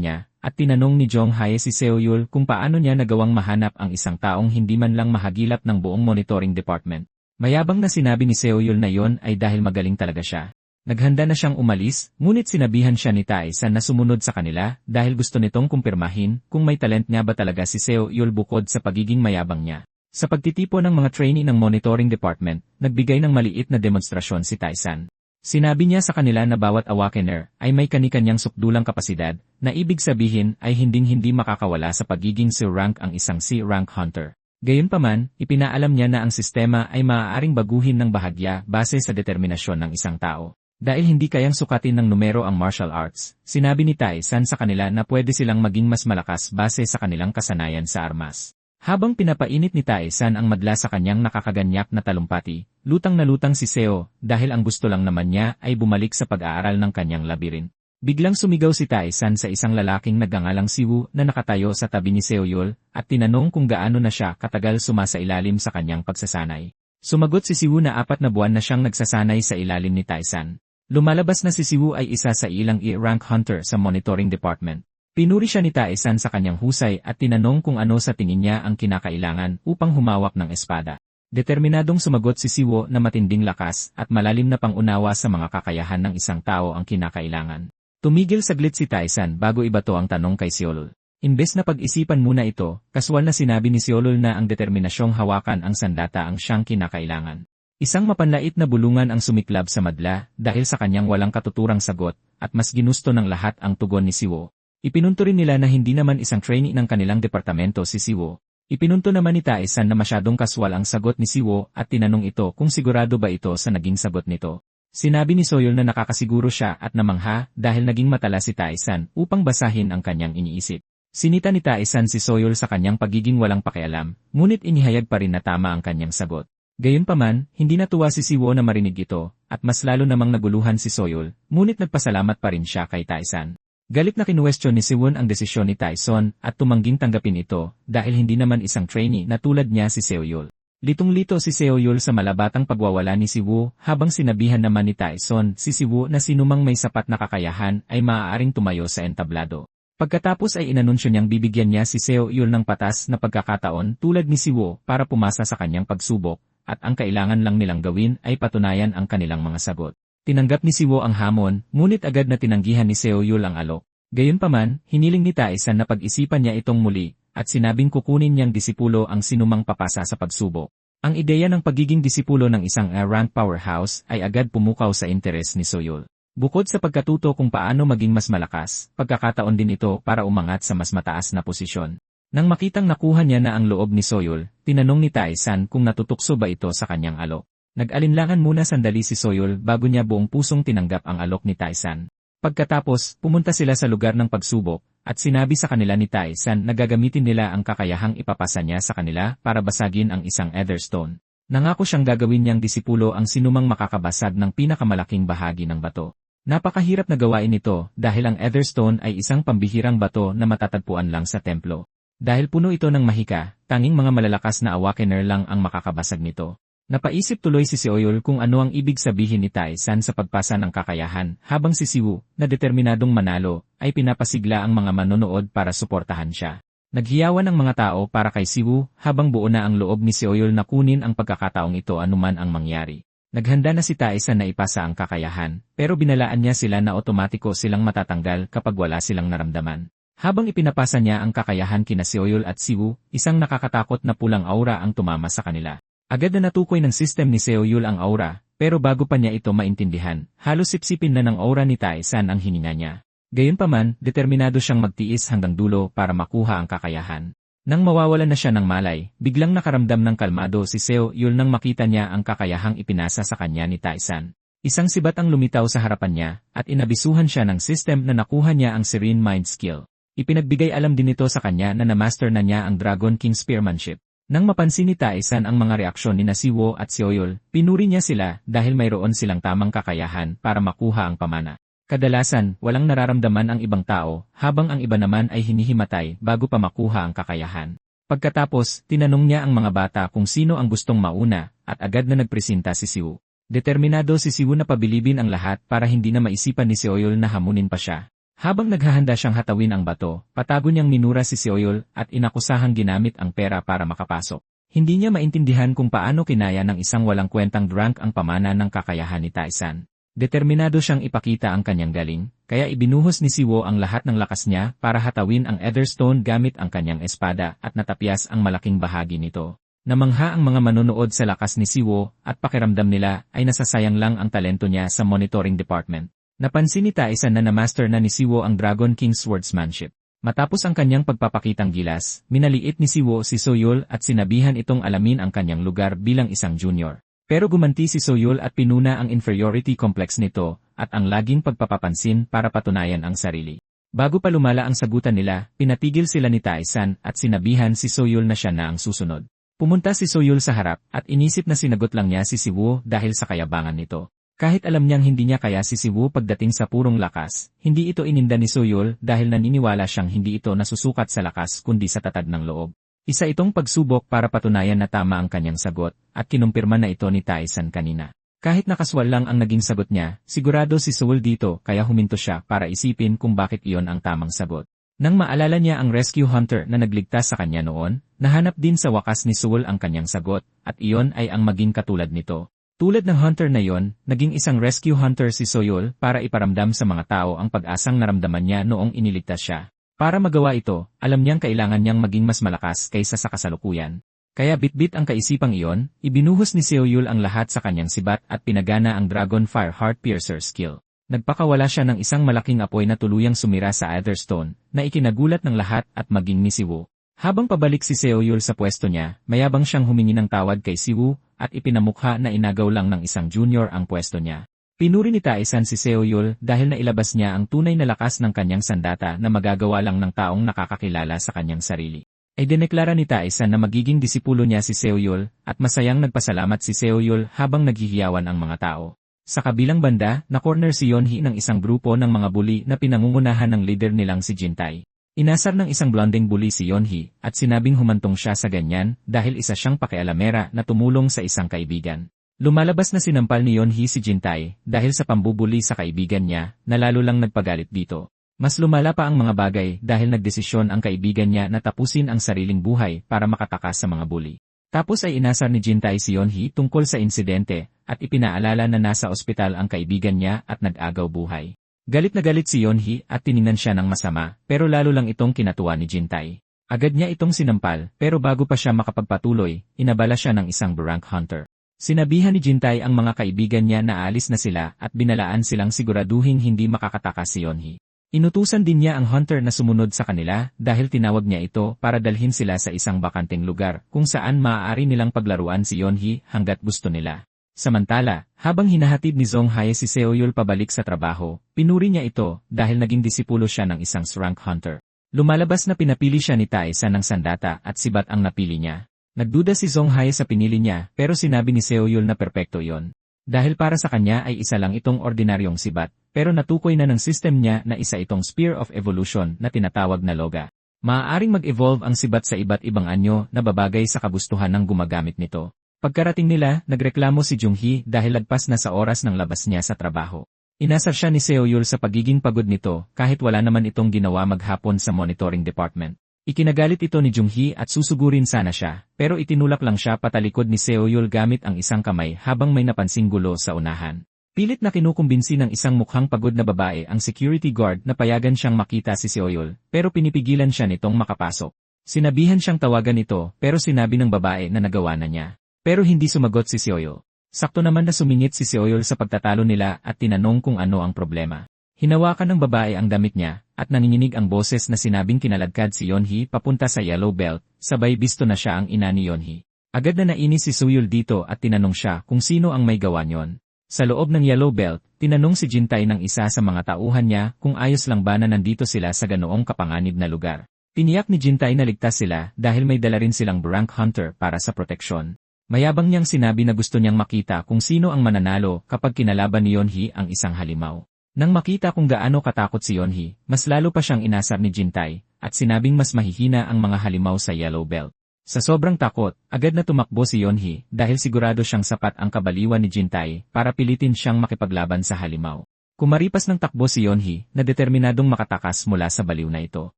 Speaker 1: niya at tinanong ni Jong Hae si Seo-yul kung paano niya nagawang mahanap ang isang taong hindi man lang mahagilap ng buong monitoring department. Mayabang na sinabi ni Seo-yul na yon ay dahil magaling talaga siya. Naghanda na siyang umalis, ngunit sinabihan siya ni Tyson na sumunod sa kanila dahil gusto nitong kumpirmahin kung may talent nga ba talaga si Seo-yul bukod sa pagiging mayabang niya. Sa pagtitipon ng mga trainee ng monitoring department, nagbigay ng maliit na demonstrasyon si Tyson. Sinabi niya sa kanila na bawat awakener ay may kani-kanyang sukdulang kapasidad, na ibig sabihin ay hinding-hindi makakawala sa pagiging C-rank ang isang C-rank hunter. Gayunpaman, ipinaalam niya na ang sistema ay maaaring baguhin ng bahagya base sa determinasyon ng isang tao. Dahil hindi kayang sukatin ng numero ang martial arts, sinabi ni Tyson sa kanila na pwede silang maging mas malakas base sa kanilang kasanayan sa armas. Habang pinapainit ni Tyson ang madla sa kanyang nakakaganyak na talumpati, lutang na lutang si Seo dahil ang gusto lang naman niya ay bumalik sa pag-aaral ng kanyang labirin. Biglang sumigaw si Tyson sa isang lalaking nagngangalang si Woo na nakatayo sa tabi ni Seo-yul at tinanong kung gaano na siya katagal sumasailalim sa kanyang pagsasanay. Sumagot si Woo na 4 na buwan na siyang nagsasanay sa ilalim ni Tyson. Lumalabas na si Woo ay isa sa ilang E-rank hunter sa monitoring department. Pinuri siya ni Tyson sa kanyang husay at tinanong kung ano sa tingin niya ang kinakailangan upang humawak ng espada. Determinadong sumagot si Woo na matinding lakas at malalim na pangunawa sa mga kakayahan ng isang tao ang kinakailangan. Tumigil saglit si Tyson bago ibato ang tanong kay Seolul. Imbes na pag-isipan muna ito, kaswal na sinabi ni Seolul na ang determinasyong hawakan ang sandata ang siyang kinakailangan. Isang mapanlait na bulungan ang sumiklab sa madla dahil sa kanyang walang katuturang sagot at mas ginusto ng lahat ang tugon ni Woo. Ipinunto rin nila na hindi naman isang trainee ng kanilang departamento si Woo. Ipinunto naman ni Tyson na masyadong kaswal ang sagot ni Woo at tinanong ito kung sigurado ba ito sa naging sagot nito. Sinabi ni Soyul na nakakasiguro siya at namangha dahil naging matala si Tyson upang basahin ang kanyang iniisip. Sinita ni Tyson si Soyul sa kanyang pagiging walang pakialam, ngunit inihayag pa rin na tama ang kanyang sagot. Gayunpaman, hindi natuwa si Woo na marinig ito at mas lalo namang naguluhan si Soyul, ngunit nagpasalamat pa rin siya kay Tyson. Galit na kinuwestiyon ni Woo ang desisyon ni Tyson at tumangging tanggapin ito dahil hindi naman isang trainee na tulad niya si Seo-yul. Litong-lito si Seo-yul sa malabatang pagwawala ni Woo habang sinabihan naman ni Tyson si Woo na sinumang may sapat na kakayahan ay maaaring tumayo sa entablado. Pagkatapos ay inanunsyo niyang bibigyan niya si Seo-yul ng patas na pagkakataon tulad ni Woo para pumasa sa kanyang pagsubok at ang kailangan lang nilang gawin ay patunayan ang kanilang mga sagot. Tinanggap ni Woo ang hamon, ngunit agad na tinanggihan ni Seo-yul ang alok. Gayunpaman, hiniling ni Tyson na pag-isipan niya itong muli, at sinabing kukunin niyang disipulo ang sinumang papasa sa pagsubok. Ang ideya ng pagiging disipulo ng isang rank powerhouse ay agad pumukaw sa interes ni Soyul. Bukod sa pagkatuto kung paano maging mas malakas, pagkakataon din ito para umangat sa mas mataas na posisyon. Nang makitang nakuha niya na ang loob ni Soyul, tinanong ni Tyson kung natutukso ba ito sa kanyang alok. Nag-alinlangan muna sandali si Soyul bago niya buong pusong tinanggap ang alok ni Tyson. Pagkatapos, pumunta sila sa lugar ng pagsubok, at sinabi sa kanila ni Tyson na gagamitin nila ang kakayahang ipapasa niya sa kanila para basagin ang isang Etherstone. Nangako siyang gagawin niyang disipulo ang sinumang makakabasag ng pinakamalaking bahagi ng bato. Napakahirap na gawain ito dahil ang Etherstone ay isang pambihirang bato na matatagpuan lang sa templo. Dahil puno ito ng mahika, tanging mga malalakas na awakener lang ang makakabasag nito. Napaisip tuloy si Seoyul kung ano ang ibig sabihin ni Tyson sa pagpasa ng kakayahan, habang si Woo, na determinadong manalo, ay pinapasigla ang mga manonood para suportahan siya. Naghiyawan ang mga tao para kay Woo, habang buo na ang loob ni Seoyul na kunin ang pagkakataong ito anuman ang mangyari. Naghanda na si Tyson na ipasa ang kakayahan, pero binalaan niya sila na otomatiko silang matatanggal kapag wala silang naramdaman. Habang ipinapasa niya ang kakayahan kina Seoyul at Woo, isang nakakatakot na pulang aura ang tumama sa kanila. Agad na natukoy ng system ni Seoyul ang aura, pero bago pa niya ito maintindihan, halos sipsipin na ng aura ni Tyson ang hininga niya. Gayunpaman, determinado siyang magtiis hanggang dulo para makuha ang kakayahan. Nang mawawalan na siya ng malay, biglang nakaramdam ng kalmado si Seoyul nang makita niya ang kakayahang ipinasa sa kanya ni Tyson. Isang sibat ang lumitaw sa harapan niya, at inabisuhan siya ng system na nakuha niya ang Serene Mind Skill. Ipinagbigay alam din ito sa kanya na na-master na niya ang Dragon King Spearmanship. Nang mapansin ni Tyson ang mga reaksyon ni Woo at Seoyul, pinuri niya sila dahil mayroon silang tamang kakayahan para makuha ang pamana. Kadalasan, walang nararamdaman ang ibang tao, habang ang iba naman ay hinihimatay bago pa makuha ang kakayahan. Pagkatapos, tinanong niya ang mga bata kung sino ang gustong mauna, at agad na nagpresenta si Siwoo. Determinado si Siwoo na pabilibin ang lahat para hindi na maisipan ni Seoyul na hamunin pa siya. Habang naghahanda siyang hatawin ang bato, patago niyang minura si Seoyul at inakusahang ginamit ang pera para makapasok. Hindi niya maintindihan kung paano kinaya ng isang walang kwentang drunk ang pamana ng kakayahan ni Tae-san. Determinado siyang ipakita ang kanyang galing, kaya ibinuhos ni Siwoo ang lahat ng lakas niya para hatawin ang Etherstone gamit ang kanyang espada at natapyas ang malaking bahagi nito. Namangha ang mga manonood sa lakas ni Siwoo at pakiramdam nila ay nasasayang lang ang talento niya sa monitoring department. Napansin ni Tae-san na na-master na ni Siwoo ang Dragon King's swordsmanship. Matapos ang kanyang pagpapakitang gilas, minaliit ni Siwoo si Seoyul at sinabihan itong alamin ang kanyang lugar bilang isang junior. Pero gumanti si Seoyul at pinuna ang inferiority complex nito at ang laging pagpapapansin para patunayan ang sarili. Bago pa lumala ang sagutan nila, pinatigil sila ni Tae-san at sinabihan si Seoyul na siya na ang susunod. Pumunta si Seoyul sa harap at inisip na sinagot lang niya si Siwoo dahil sa kayabangan nito. Kahit alam niyang hindi niya kaya si Siwoo pagdating sa purong lakas, hindi ito ininda ni Seoyul dahil naniniwala siyang hindi ito nasusukat sa lakas kundi sa tatag ng loob. Isa itong pagsubok para patunayan na tama ang kanyang sagot, at kinumpirma na ito ni Tae-san kanina. Kahit nakaswal lang ang naging sagot niya, sigurado si Seoul dito kaya huminto siya para isipin kung bakit iyon ang tamang sagot. Nang maalala niya ang rescue hunter na nagligtas sa kanya noon, nahanap din sa wakas ni Seoul ang kanyang sagot, at iyon ay ang maging katulad nito. Tulad ng hunter na iyon, naging isang rescue hunter si Seoyul para iparamdam sa mga tao ang pag-asang naramdaman niya noong iniligtas siya. Para magawa ito, alam niyang kailangan niyang maging mas malakas kaysa sa kasalukuyan. Kaya bitbit ang kaisipang iyon, ibinuhos ni Seoyul ang lahat sa kanyang sibat at pinagana ang Dragon Fire Heart Piercer skill. Nagpakawala siya ng isang malaking apoy na tuluyang sumira sa Etherstone, na ikinagulat ng lahat at maging ni Siwoo. Habang pabalik si Seoyul sa pwesto niya, mayabang siyang humingi ng tawad kay Siwoo at ipinamukha na inagaw lang ng isang junior ang pwesto niya. Pinuri ni Tae-san si Seoyul dahil nailabas niya ang tunay na lakas ng kanyang sandata na magagawa lang ng taong nakakakilala sa kanyang sarili. Ay dineklara ni Tae-san na magiging disipulo niya si Seoyul at masayang nagpasalamat si Seoyul habang naghihiyawan ang mga tao. Sa kabilang banda, na-corner si Yeonhee ng isang grupo ng mga bully na pinangungunahan ng leader nilang si Jintae. Inasar ng isang blonding bully si Yeonhee at sinabing humantong siya sa ganyan dahil isa siyang pakialamera na tumulong sa isang kaibigan. Lumalabas na sinampal ni Yeonhee si Jintae dahil sa pambubuli sa kaibigan niya na lalo lang nagpagalit dito. Mas lumala pa ang mga bagay dahil nagdesisyon ang kaibigan niya na tapusin ang sariling buhay para makatakas sa mga bully. Tapos ay inasar ni Jintae si Yeonhee tungkol sa insidente at ipinaalala na nasa ospital ang kaibigan niya at nag-agaw buhay. Galit na galit si Yeonhee at tiningnan siya ng masama pero lalo lang itong kinatuwa ni Jintae. Agad niya itong sinampal pero bago pa siya makapagpatuloy, inabala siya ng isang drunk hunter. Sinabihan ni Jintae ang mga kaibigan niya na aalis na sila at binalaan silang siguraduhin hindi makakatakas si Yeonhee. Inutusan din niya ang hunter na sumunod sa kanila dahil tinawag niya ito para dalhin sila sa isang bakanteng lugar kung saan maaari nilang paglaruan si Yeonhee hanggat gusto nila. Samantala, habang hinahatid ni Song Hae si Seoyul pabalik sa trabaho, pinuri niya ito dahil naging disipulo siya ng isang rank hunter. Lumalabas na pinapili siya ni Tae-san ng sandata at sibat ang napili niya. Nagduda si Song Hae sa pinili niya pero sinabi ni Seoyul na perpekto iyon. Dahil para sa kanya ay isa lang itong ordinaryong sibat, pero natukoy na ng system niya na isa itong Spear of Evolution na tinatawag na Loga. Maaaring mag-evolve ang sibat sa iba't ibang anyo na babagay sa kagustuhan ng gumagamit nito. Pagkarating nila, nagreklamo si Junghee dahil lagpas na sa oras ng labas niya sa trabaho. Inasar siya ni Seoyul sa pagiging pagod nito kahit wala naman itong ginawa maghapon sa monitoring department. Ikinagalit ito ni Junghee at susugurin sana siya, pero itinulak lang siya patalikod ni Seoyul gamit ang isang kamay habang may napansing gulo sa unahan. Pilit na kinukumbinsi ng isang mukhang pagod na babae ang security guard na payagan siyang makita si Seoyul, pero pinipigilan siya nitong makapasok. Sinabihan siyang tawagan ito pero sinabi ng babae na nagawa na niya. Pero hindi sumagot si Seoyul. Sakto naman na sumingit si Seoyul sa pagtatalo nila at tinanong kung ano ang problema. Hinawakan ng babae ang damit niya, at nanginginig ang boses na sinabing kinaladkad si Yeonhee papunta sa yellow belt, sabay bisto na siya ang ina ni Yeonhee. Agad na nainis si Seoyul dito at tinanong siya kung sino ang may gawa niyon. Sa loob ng yellow belt, tinanong si Jintae ng isa sa mga tauhan niya kung ayos lang ba na nandito sila sa ganoong kapanganib na lugar. Tiniyak ni Jintae na ligtas sila dahil may dala rin silang rank hunter para sa proteksyon. Mayabang niyang sinabi na gusto niyang makita kung sino ang mananalo kapag kinalaban ni Yeonhee ang isang halimaw. Nang makita kung gaano katakot si Yeonhee, mas lalo pa siyang inasar ni Jintae, at sinabing mas mahihina ang mga halimaw sa Yellow Belt. Sa sobrang takot, agad na tumakbo si Yeonhee dahil sigurado siyang sapat ang kabaliwan ni Jintae para pilitin siyang makipaglaban sa halimaw. Kumaripas ng takbo si Yeonhee na determinadong makatakas mula sa baliw na ito.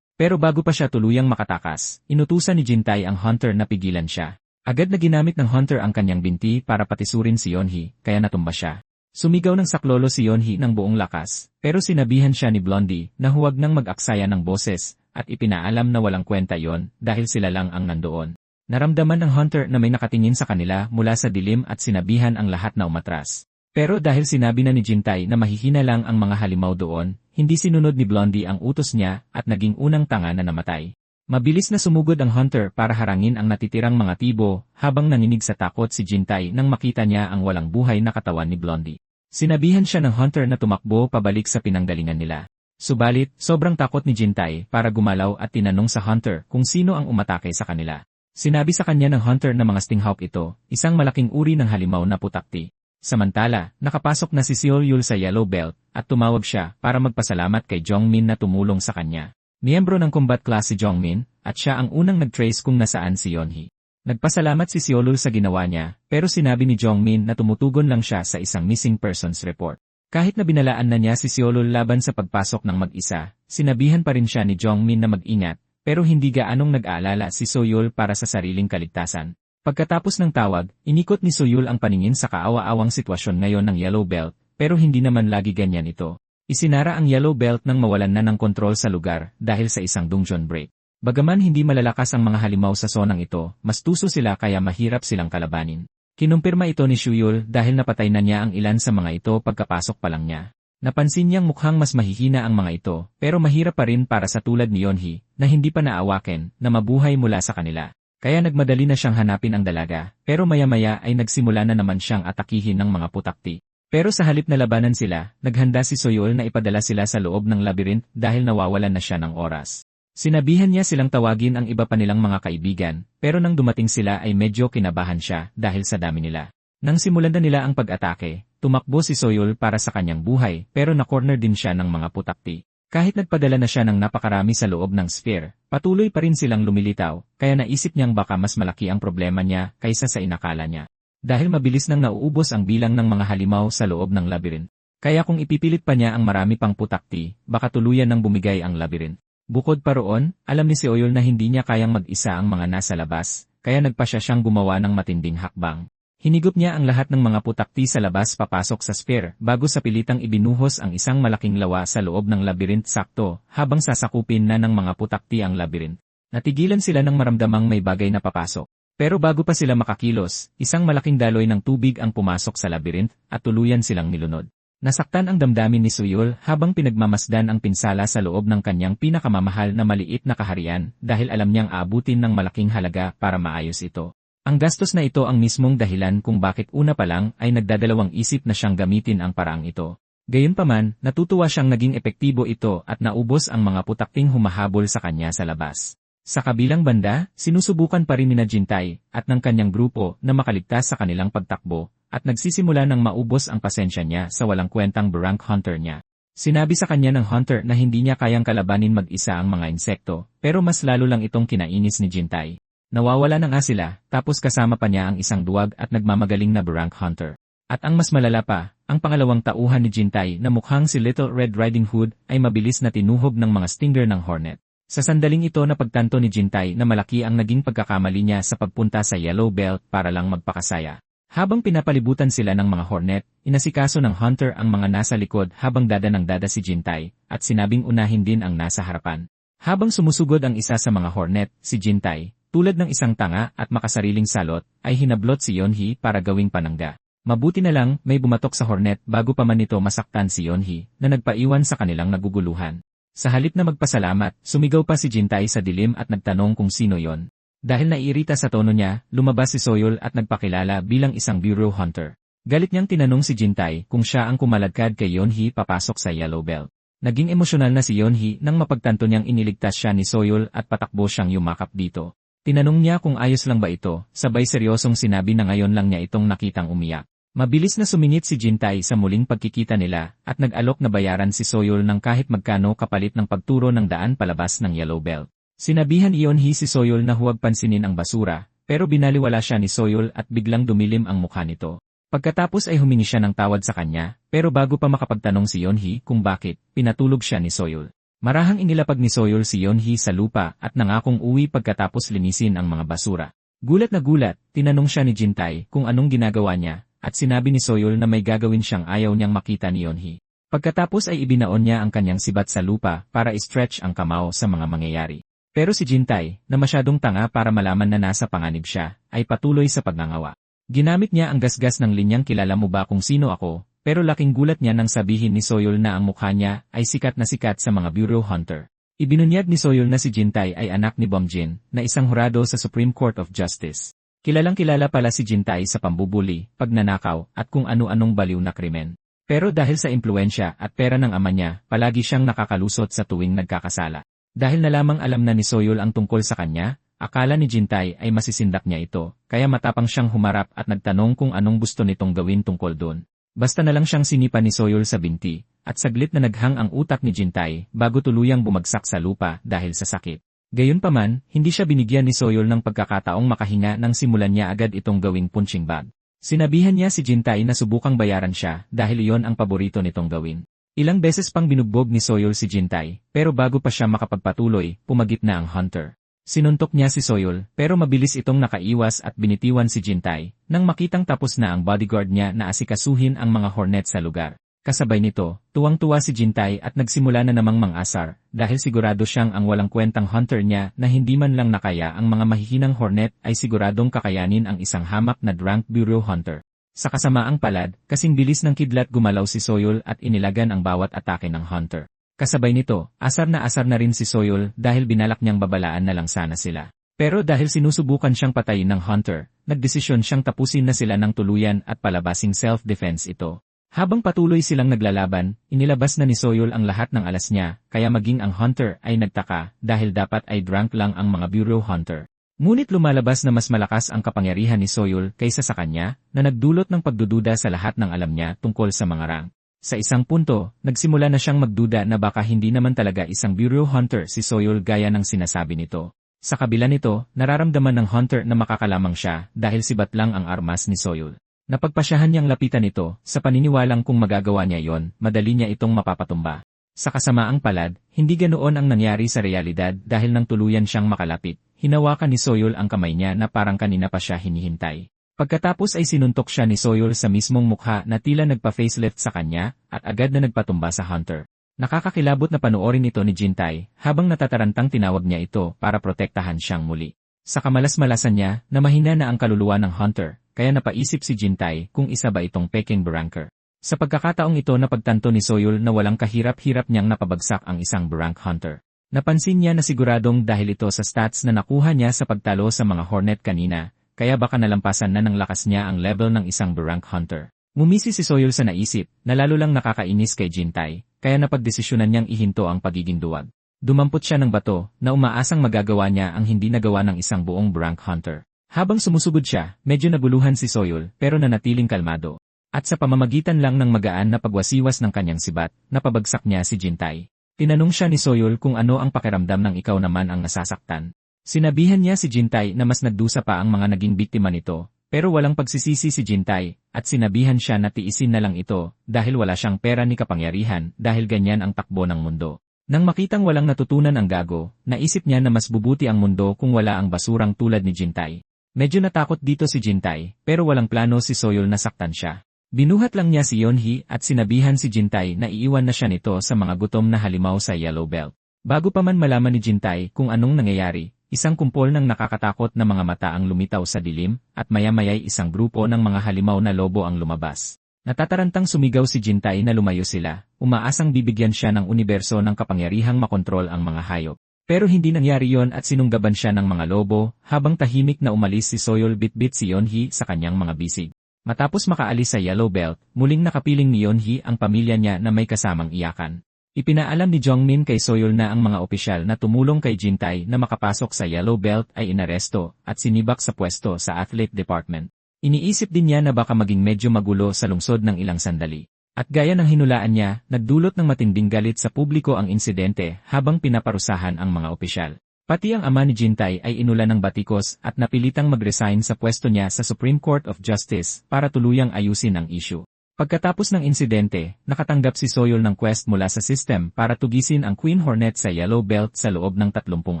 Speaker 1: Pero bago pa siya tuluyang makatakas, inutusan ni Jintae ang hunter na pigilan siya. Agad na ginamit ng hunter ang kanyang binti para patisurin si Yeonhee, kaya natumba siya. Sumigaw ng saklolo si Yeonhee ng buong lakas, pero sinabihan siya ni Blondie na huwag nang mag-aksaya ng boses at ipinaalam na walang kwenta yon dahil sila lang ang nandoon. Naramdaman ng hunter na may nakatingin sa kanila mula sa dilim at sinabihan ang lahat na umatras. Pero dahil sinabi na ni Jintae na mahihina lang ang mga halimaw doon, hindi sinunod ni Blondie ang utos niya at naging unang tanga na namatay. Mabilis na sumugod ang hunter para harangin ang natitirang mga tibo habang nanginig sa takot si Jintae nang makita niya ang walang buhay na katawan ni Blondie. Sinabihan siya ng hunter na tumakbo pabalik sa pinanggalingan nila. Subalit, sobrang takot ni Jintae para gumalaw at tinanong sa hunter kung sino ang umatake sa kanila. Sinabi sa kanya ng hunter na mga stinghawk ito, isang malaking uri ng halimaw na putakti. Samantala, nakapasok na si Seoul sa Yellow Belt at tumawag siya para magpasalamat kay Jongmin na tumulong sa kanya. Miyembro ng combat class si Jongmin at siya ang unang nag-trace kung nasaan si Yeonhee. Nagpasalamat si Seoul sa ginawa niya pero sinabi ni Jongmin na tumutugon lang siya sa isang missing persons report. Kahit na binalaan na niya si Seoul laban sa pagpasok ng mag-isa, sinabihan pa rin siya ni Jongmin na mag-ingat pero hindi gaanong nag-aalala si Seoul para sa sariling kaligtasan. Pagkatapos ng tawag, inikot ni Seoul ang paningin sa kaawa-awang sitwasyon ngayon ng Yellow Belt, pero hindi naman lagi ganyan ito. Isinara ang Yellow Belt nang mawalan na ng kontrol sa lugar dahil sa isang dungeon break. Bagaman hindi malalakas ang mga halimaw sa zonang ito, mas tuso sila kaya mahirap silang kalabanin. Kinumpirma ito ni Seoul dahil napatay na niya ang ilan sa mga ito pagkapasok pa lang niya. Napansin niyang mukhang mas mahihina ang mga ito, pero mahirap pa rin para sa tulad ni Yeonhee na hindi pa naawaken na mabuhay mula sa kanila. Kaya nagmadali na siyang hanapin ang dalaga, pero maya-maya ay nagsimula na naman siyang atakihin ng mga putakti. Pero sa halip na labanan sila, naghanda si Seoul na ipadala sila sa loob ng labyrinth dahil nawawalan na siya ng oras. Sinabihan niya silang tawagin ang iba pa nilang mga kaibigan, pero nang dumating sila ay medyo kinabahan siya dahil sa dami nila. Nang simulan na nila ang pag-atake, tumakbo si Seoul para sa kanyang buhay pero na-corner din siya ng mga putakti. Kahit nagpadala na siya ng napakarami sa loob ng sphere, patuloy pa rin silang lumilitaw, kaya naisip niyang baka mas malaki ang problema niya kaysa sa inakala niya. Dahil mabilis nang nauubos ang bilang ng mga halimaw sa loob ng labyrinth. Kaya kung ipipilit pa niya ang marami pang putakti, baka tuluyan ng bumigay ang labyrinth. Bukod pa roon, alam ni Seoul na hindi niya kayang mag-isa ang mga nasa labas, kaya nagpasya siyang gumawa ng matinding hakbang. Hinigop niya ang lahat ng mga putakti sa labas papasok sa sphere bago sa pilitang ibinuhos ang isang malaking lawa sa loob ng labyrinth sakto habang sasakupin na ng mga putakti ang labyrinth. Natigilan sila nang maramdamang may bagay na papasok. Pero bago pa sila makakilos, isang malaking daloy ng tubig ang pumasok sa labyrinth at tuluyan silang nilunod. Nasaktan ang damdamin ni Seoul habang pinagmamasdan ang pinsala sa loob ng kanyang pinakamamahal na maliit na kaharian dahil alam niyang aabutin ng malaking halaga para maayos ito. Ang gastos na ito ang mismong dahilan kung bakit una pa lang ay nagdadalawang isip na siyang gamitin ang paraang ito. Gayunpaman, natutuwa siyang naging epektibo ito at naubos ang mga putakting humahabol sa kanya sa labas. Sa kabilang banda, sinusubukan pa rin ni Jintae at ng kanyang grupo na makaligtas sa kanilang pagtakbo at nagsisimula ng maubos ang pasensya niya sa walang kwentang barrank hunter niya. Sinabi sa kanya ng hunter na hindi niya kayang kalabanin mag-isa ang mga insekto, pero mas lalo lang itong kinainis ni Jintae. Nawawala na nga sila, tapos kasama pa niya ang isang duwag at nagmamagaling na barrank hunter. At ang mas malala pa, ang pangalawang tauhan ni Jintae na mukhang si Little Red Riding Hood ay mabilis na tinuhog ng mga stinger ng hornet. Sa sandaling ito napagtanto ni Jintae na malaki ang naging pagkakamali niya sa pagpunta sa Yellow Belt para lang magpakasaya. Habang pinapalibutan sila ng mga hornet, inasikaso ng hunter ang mga nasa likod habang dada ng dada si Jintae at sinabing unahin din ang nasa harapan. Habang sumusugod ang isa sa mga hornet, si Jintae, tulad ng isang tanga at makasariling salot, ay hinablot si Yeonhee para gawing panangga. Mabuti na lang may bumatok sa hornet bago pa man nito masaktan si Yeonhee na nagpaiwan sa kanilang naguguluhan. Sa halip na magpasalamat, sumigaw pa si Jintae sa dilim at nagtanong kung sino yon. Dahil naiirita sa tono niya, lumabas si Seoul at nagpakilala bilang isang bureau hunter. Galit niyang tinanong si Jintae kung siya ang kumaladkad kay Yeonhee papasok sa Yellow Belt. Naging emosyonal na si Yeonhee nang mapagtanto niyang iniligtas siya ni Seoul at patakbo siyang yumakap dito. Tinanong niya kung ayos lang ba ito, sabay seryosong sinabi na ngayon lang niya itong nakitang umiyak. Mabilis na sumingit si Jintai sa muling pagkikita nila at nag-alok na bayaran si Soyul ng kahit magkano kapalit ng pagturo ng daan palabas ng Yellow Belt. Sinabihan Yeonhee si Soyul na huwag pansinin ang basura, pero binaliwala siya ni Soyul at biglang dumilim ang mukha nito. Pagkatapos ay humingi siya ng tawad sa kanya, pero bago pa makapagtanong si Yeonhee kung bakit, pinatulog siya ni Soyul. Marahang inilapag ni Soyul si Yeonhee sa lupa at nangakong uwi pagkatapos linisin ang mga basura. Gulat na gulat, tinanong siya ni Jintai kung anong ginagawa niya, at sinabi ni Soyul na may gagawin siyang ayaw niyang makita ni Yeonhee. Pagkatapos ay ibinaon niya ang kanyang sibat sa lupa para i-stretch ang kamao sa mga mangyayari. Pero si Jintai, na masyadong tanga para malaman na nasa panganib siya, ay patuloy sa pagngangawa. Ginamit niya ang gasgas ng linyang kilala mo ba kung sino ako, pero laking gulat niya nang sabihin ni Soyul na ang mukha niya ay sikat na sikat sa mga bureau hunter. Ibinunyag ni Soyul na si Jintai ay anak ni Bomjin, na isang hurado sa Supreme Court of Justice. Kilalang-kilala pala si Jintai sa pambubuli, pagnanakaw, at kung ano-anong baliw na krimen. Pero dahil sa impluensya at pera ng ama niya, palagi siyang nakakalusot sa tuwing nagkakasala. Dahil na lamang alam na ni Soyul ang tungkol sa kanya, akala ni Jintai ay masisindak niya ito, kaya matapang siyang humarap at nagtanong kung anong gusto nitong gawin tungkol doon. Basta na lang siyang sinipa ni Soyul sa binti, at saglit na naghang ang utak ni Jintai bago tuluyang bumagsak sa lupa dahil sa sakit. Gayunpaman, hindi siya binigyan ni Soyul ng pagkakataong makahinga nang simulan niya agad itong gawing punching bag. Sinabihan niya si Jintai na subukang bayaran siya dahil iyon ang paborito nitong gawin. Ilang beses pang binugbog ni Soyul si Jintai, pero bago pa siya makapagpatuloy, pumagit na ang hunter. Sinuntok niya si Soyul, pero mabilis itong nakaiwas at binitiwan si Jintai, nang makitang tapos na ang bodyguard niya na asikasuhin ang mga hornet sa lugar. Kasabay nito, tuwang-tuwa si Jintai at nagsimula na namang mang-asar, dahil sigurado siyang ang walang kwentang hunter niya na hindi man lang nakaya ang mga mahihinang hornet ay siguradong kakayanin ang isang hamak na drunk bureau hunter. Sa kasamaang palad, kasing bilis ng kidlat gumalaw si Soyul at inilagan ang bawat atake ng hunter. Kasabay nito, asar na rin si Soyul dahil binalak niyang babalaan na lang sana sila. Pero dahil sinusubukan siyang patayin ng hunter, nagdesisyon siyang tapusin na sila ng tuluyan at palabasing self-defense ito. Habang patuloy silang naglalaban, inilabas na ni Soyul ang lahat ng alas niya, kaya maging ang hunter ay nagtaka dahil dapat ay drunk lang ang mga bureau hunter. Ngunit lumalabas na mas malakas ang kapangyarihan ni Soyul kaysa sa kanya, na nagdulot ng pagdududa sa lahat ng alam niya tungkol sa mga rank. Sa isang punto, nagsimula na siyang magduda na baka hindi naman talaga isang bureau hunter si Soyul gaya ng sinasabi nito. Sa kabila nito, nararamdaman ng hunter na makakalamang siya dahil sibat lang ang armas ni Soyul. Napagpasyahan niyang lapitan ito, sa paniniwalang kung magagawa niya yon, madali niya itong mapapatumba. Sa kasamaang palad, hindi ganoon ang nangyari sa realidad dahil nang tuluyan siyang makalapit, hinawakan ni Soyul ang kamay niya na parang kanina pa siya hinihintay. Pagkatapos ay sinuntok siya ni Soyul sa mismong mukha na tila nagpa-facelift sa kanya, at agad na nagpatumba sa hunter. Nakakakilabot na panoorin ito ni Jintai, habang natatarantang tinawag niya ito para protektahan siyang muli. Sa kamalas-malasan niya, na mahina na ang kaluluwa ng hunter, kaya napaisip si Jintai kung isa ba itong peking barangker. Sa pagkakataong ito napagtanto ni Soyul na walang kahirap-hirap niyang napabagsak ang isang barrank hunter. Napansin niya na siguradong dahil ito sa stats na nakuha niya sa pagtalo sa mga hornet kanina, kaya baka nalampasan na ng lakas niya ang level ng isang barrank hunter. Ngumisi si Soyul sa naisip, na lalo lang nakakainis kay Jintai, kaya napagdesisyonan niyang ihinto ang pagiging duwag. Dumampot siya ng bato, na umaasang magagawa niya ang hindi nagawa ng isang buong barrank hunter. Habang sumusugod siya, medyo naguluhan si Soyul pero nanatiling kalmado. At sa pamamagitan lang ng magaan na pagwasiwas ng kanyang sibat, napabagsak niya si Jintai. Tinanong siya ni Soyul kung ano ang pakiramdam ng ikaw naman ang nasasaktan. Sinabihan niya si Jintai na mas nagdusa pa ang mga naging biktima nito, pero walang pagsisisi si Jintai, at sinabihan siya na tiisin na lang ito dahil wala siyang pera ni kapangyarihan dahil ganyan ang takbo ng mundo. Nang makitang walang natutunan ang gago, naisip niya na mas bubuti ang mundo kung wala ang basurang tulad ni Jintai. Medyo natakot dito si Jintai, pero walang plano si Soyul na saktan siya. Binuhat lang niya si Yeonhee at sinabihan si Jintai na iiwan na siya nito sa mga gutom na halimaw sa Yellow Belt. Bago pa man malaman ni Jintai kung anong nangyayari, isang kumpol ng nakakatakot na mga mata ang lumitaw sa dilim, at maya-maya'y isang grupo ng mga halimaw na lobo ang lumabas. Natatarantang sumigaw si Jintai na lumayo sila, umaasang bibigyan siya ng universo ng kapangyarihang makontrol ang mga hayop. Pero hindi nangyari yon at sinunggaban siya ng mga lobo, habang tahimik na umalis si Soyul bitbit si Yeonhee sa kanyang mga bisig. Matapos makaalis sa Yellow Belt, muling nakapiling ni Yeonhee ang pamilya niya na may kasamang iyakan. Ipinaalam ni Jongmin kay Soyul na ang mga opisyal na tumulong kay Jintai na makapasok sa Yellow Belt ay inaresto at sinibak sa pwesto sa Athlete Department. Iniisip din niya na baka maging medyo magulo sa lungsod ng ilang sandali. At gaya ng hinulaan niya, nagdulot ng matinding galit sa publiko ang insidente habang pinaparusahan ang mga opisyal. Pati ang ama ni Jintay ay inulan ng batikos at napilitang mag-resign sa pwesto niya sa Supreme Court of Justice para tuluyang ayusin ang issue. Pagkatapos ng insidente, nakatanggap si Soyul ng quest mula sa system para tugisin ang Queen Hornet sa Yellow Belt sa loob ng 30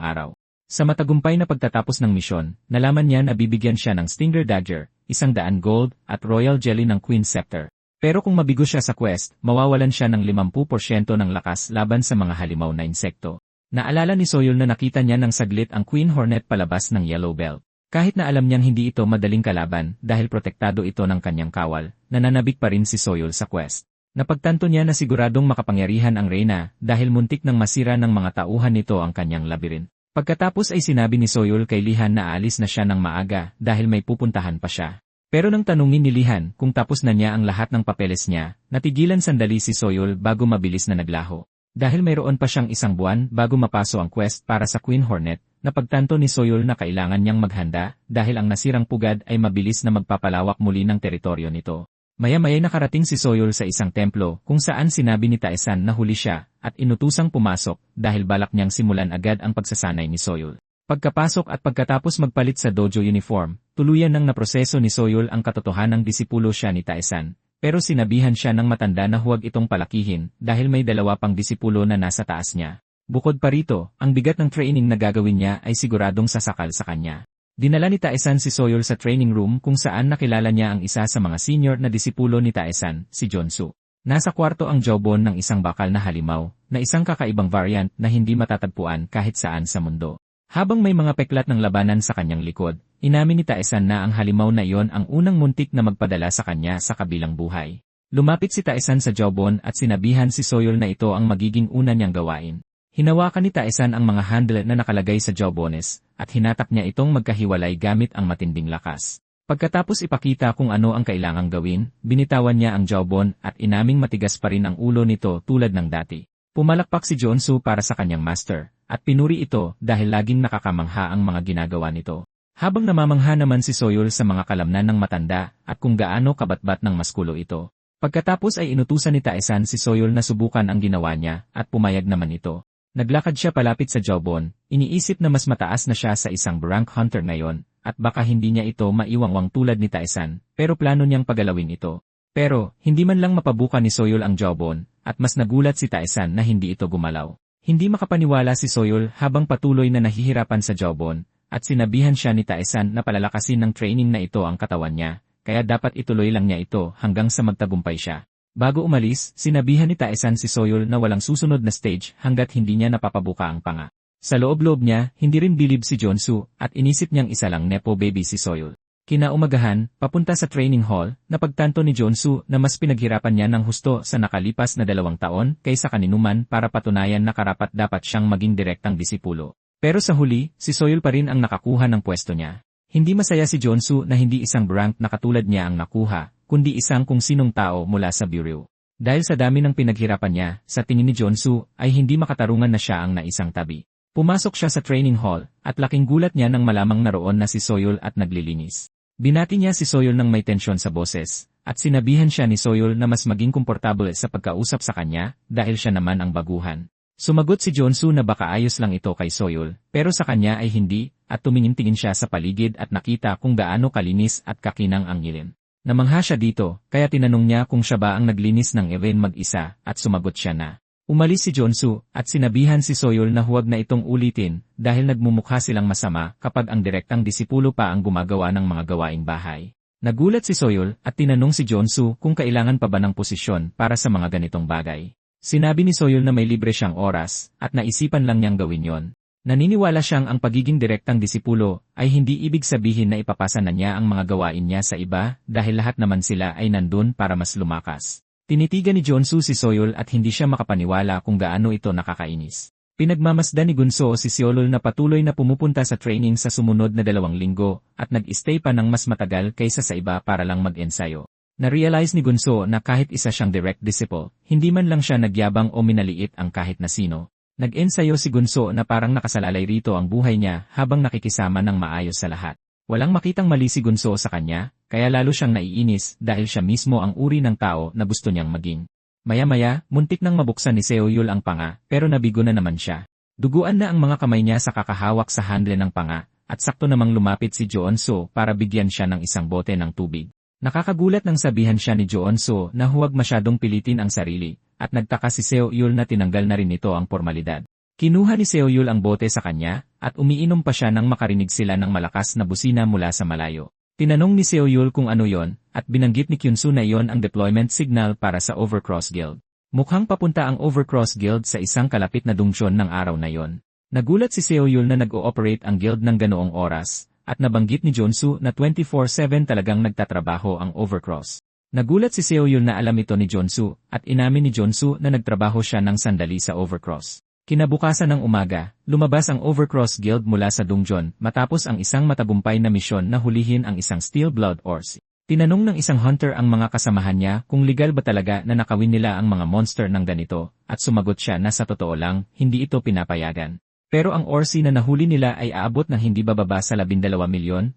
Speaker 1: araw. Sa matagumpay na pagtatapos ng misyon, nalaman niya na bibigyan siya ng Stinger Dagger, 100 gold, at Royal Jelly ng Queen Scepter. Pero kung mabigo siya sa quest, mawawalan siya ng 50% ng lakas laban sa mga halimaw na insekto. Naalala ni Soyul na nakita niya ng saglit ang Queen Hornet palabas ng Yellow Belt. Kahit na alam niyang hindi ito madaling kalaban dahil protektado ito ng kanyang kawal, nananabik pa rin si Soyul sa quest. Napagtanto niya na siguradong makapangyarihan ang Reyna dahil muntik nang masira ng mga tauhan nito ang kanyang labirin. Pagkatapos ay sinabi ni Soyul kay Lihan na aalis na siya ng maaga dahil may pupuntahan pa siya. Pero nang tanungin ni Lihan kung tapos na niya ang lahat ng papeles niya, natigilan sandali si Soyul bago mabilis na naglaho. Dahil mayroon pa siyang 1 buwan bago mapaso ang quest para sa Queen Hornet, napagtanto ni Soyul na kailangan niyang maghanda dahil ang nasirang pugad ay mabilis na magpapalawak muli ng teritoryo nito. Maya-maya nakarating si Soyul sa isang templo kung saan sinabi ni Taesan na huli siya at inutusang pumasok dahil balak niyang simulan agad ang pagsasanay ni Soyul. Pagkapasok at pagkatapos magpalit sa dojo uniform, tuluyan nang naproseso ni Soyul ang katotohanang disipulo siya ni Taesan. Pero sinabihan siya ng matanda na huwag itong palakihin dahil may 2 pang disipulo na nasa taas niya. Bukod pa rito, ang bigat ng training na gagawin niya ay siguradong sasakal sa kanya. Dinala ni Taesan si Soyul sa training room kung saan nakilala niya ang isa sa mga senior na disipulo ni Taesan, si Jonsu. Nasa kwarto ang jawbon ng isang bakal na halimaw, na isang kakaibang variant na hindi matatagpuan kahit saan sa mundo. Habang may mga peklat ng labanan sa kanyang likod, inamin ni Taesan na ang halimaw na iyon ang unang muntik na magpadala sa kanya sa kabilang buhay. Lumapit si Taesan sa jawbon at sinabihan si Soyul na ito ang magiging una niyang gawain. Hinawakan ni Taesan ang mga handle na nakalagay sa jawbones, at hinatak niya itong magkahiwalay gamit ang matinding lakas. Pagkatapos ipakita kung ano ang kailangang gawin, binitawan niya ang jawbon at inaming matigas pa rin ang ulo nito tulad ng dati. Pumalakpak si Jonsu para sa kanyang master, at pinuri ito dahil laging nakakamangha ang mga ginagawa nito. Habang namamangha naman si Soyul sa mga kalamnan ng matanda at kung gaano kabatbat ng maskulo ito. Pagkatapos ay inutusan ni Taesan si Soyul na subukan ang ginawa niya at pumayag naman ito. Naglakad siya palapit sa jawbon, iniisip na mas mataas na siya sa isang rank hunter ngayon at baka hindi niya ito maiwangwang tulad ni Taesan pero plano niyang pagalawin ito. Pero hindi man lang mapabuka ni Soyul ang jawbon at mas nagulat si Taesan na hindi ito gumalaw. Hindi makapaniwala si Soyul habang patuloy na nahihirapan sa jawbon at sinabihan siya ni Taesan na palalakasin ng training na ito ang katawan niya, kaya dapat ituloy lang niya ito hanggang sa magtagumpay siya. Bago umalis, sinabihan ni Taesan si Soyul na walang susunod na stage hanggat hindi niya napapabuka ang panga. Sa loob-loob niya, hindi rin bilib si Jonsu at inisip niyang isa lang nepo baby si Soyul. Kinaumagahan, papunta sa training hall, napagtanto ni Jonsu na mas pinaghirapan niya ng husto sa nakalipas na 2 taon kaysa kaninuman para patunayan na karapat-dapat siyang maging direktang disipulo. Pero sa huli, si Soyul pa rin ang nakakuha ng pwesto niya. Hindi masaya si Jonsu na hindi isang rank na katulad niya ang nakuha, kundi isang kung sinong tao mula sa bureau. Dahil sa dami ng pinaghirapan niya, sa tingin ni Jonsu ay hindi makatarungan na siya ang naisang tabi. Pumasok siya sa training hall at laking gulat niya nang malamang naroon na si Soyul at naglilinis. Binati niya si Soyul ng may tensyon sa boses, at sinabihan siya ni Soyul na mas maging komportable sa pagkausap sa kanya dahil siya naman ang baguhan. Sumagot si Jonsu na baka ayos lang ito kay Soyul, pero sa kanya ay hindi, at tumingin-tingin siya sa paligid at nakita kung gaano kalinis at kakinang ang ngilin. Namangha siya dito, kaya tinanong niya kung siya ba ang naglinis ng event mag-isa, at sumagot siya na. Umalis si Jonsu at sinabihan si Soyul na huwag na itong ulitin dahil nagmumukha silang masama kapag ang direktang disipulo pa ang gumagawa ng mga gawaing bahay. Nagulat si Soyul at tinanong si Jonsu kung kailangan pa ba ng posisyon para sa mga ganitong bagay. Sinabi ni Soyul na may libre siyang oras at naisipan lang niyang gawin yon. Naniniwala siyang ang pagiging direktang disipulo ay hindi ibig sabihin na ipapasa na niya ang mga gawain niya sa iba dahil lahat naman sila ay nandun para mas lumakas. Tinitigan ni Jonsu si Soyul at hindi siya makapaniwala kung gaano ito nakakainis. Pinagmamasdan ni Gunso si Soyul na patuloy na pumupunta sa training sa sumunod na 2 linggo at nag-stay pa ng mas matagal kaysa sa iba para lang mag-ensayo. Na-realize ni Gunso na kahit isa siyang direct disciple, hindi man lang siya nagyabang o minaliit ang kahit na sino. Nag-ensayo si Gunso na parang nakasalalay rito ang buhay niya habang nakikisama ng maayos sa lahat. Walang makitang mali si Gunso sa kanya, kaya lalo siyang naiinis dahil siya mismo ang uri ng tao na gusto niyang maging. Maya-maya, muntik nang mabuksan ni Seoyul ang panga, pero nabigo na naman siya. Duguan na ang mga kamay niya sa kakahawak sa handle ng panga, at sakto namang lumapit si Joon-soo para bigyan siya ng isang bote ng tubig. Nakakagulat nang sabihan siya ni Joon-soo na huwag masyadong pilitin ang sarili, at nagtaka si Seoyul na tinanggal na rin nito ang formalidad. Kinuha ni Seoyul ang bote sa kanya, at umiinom pa siya nang makarinig sila ng malakas na busina mula sa malayo. Tinanong ni Seoyul kung ano yon, at binanggit ni Kyunsoo na yon ang deployment signal para sa Overcross Guild. Mukhang papunta ang Overcross Guild sa isang kalapit na dungsyon ng araw na yon. Nagulat si Seoyul na nag-ooperate ang guild ng ganoong oras, at nabanggit ni Joon-soo na 24/7 talagang nagtatrabaho ang Overcross. Nagulat si Seoyul na alam ito ni Joon-soo, at inamin ni Joon-soo na nagtrabaho siya ng sandali sa Overcross. Kinabukasan ng umaga, lumabas ang Overcross Guild mula sa dungjon matapos ang isang matagumpay na misyon na hulihin ang isang Steel Blood Orsi. Tinanong ng isang hunter ang mga kasamahan niya kung legal ba talaga na nakawin nila ang mga monster ng ganito, at sumagot siya na sa totoo lang, hindi ito pinapayagan. Pero ang Orsi na nahuli nila ay aabot ng hindi bababa sa 12,000,000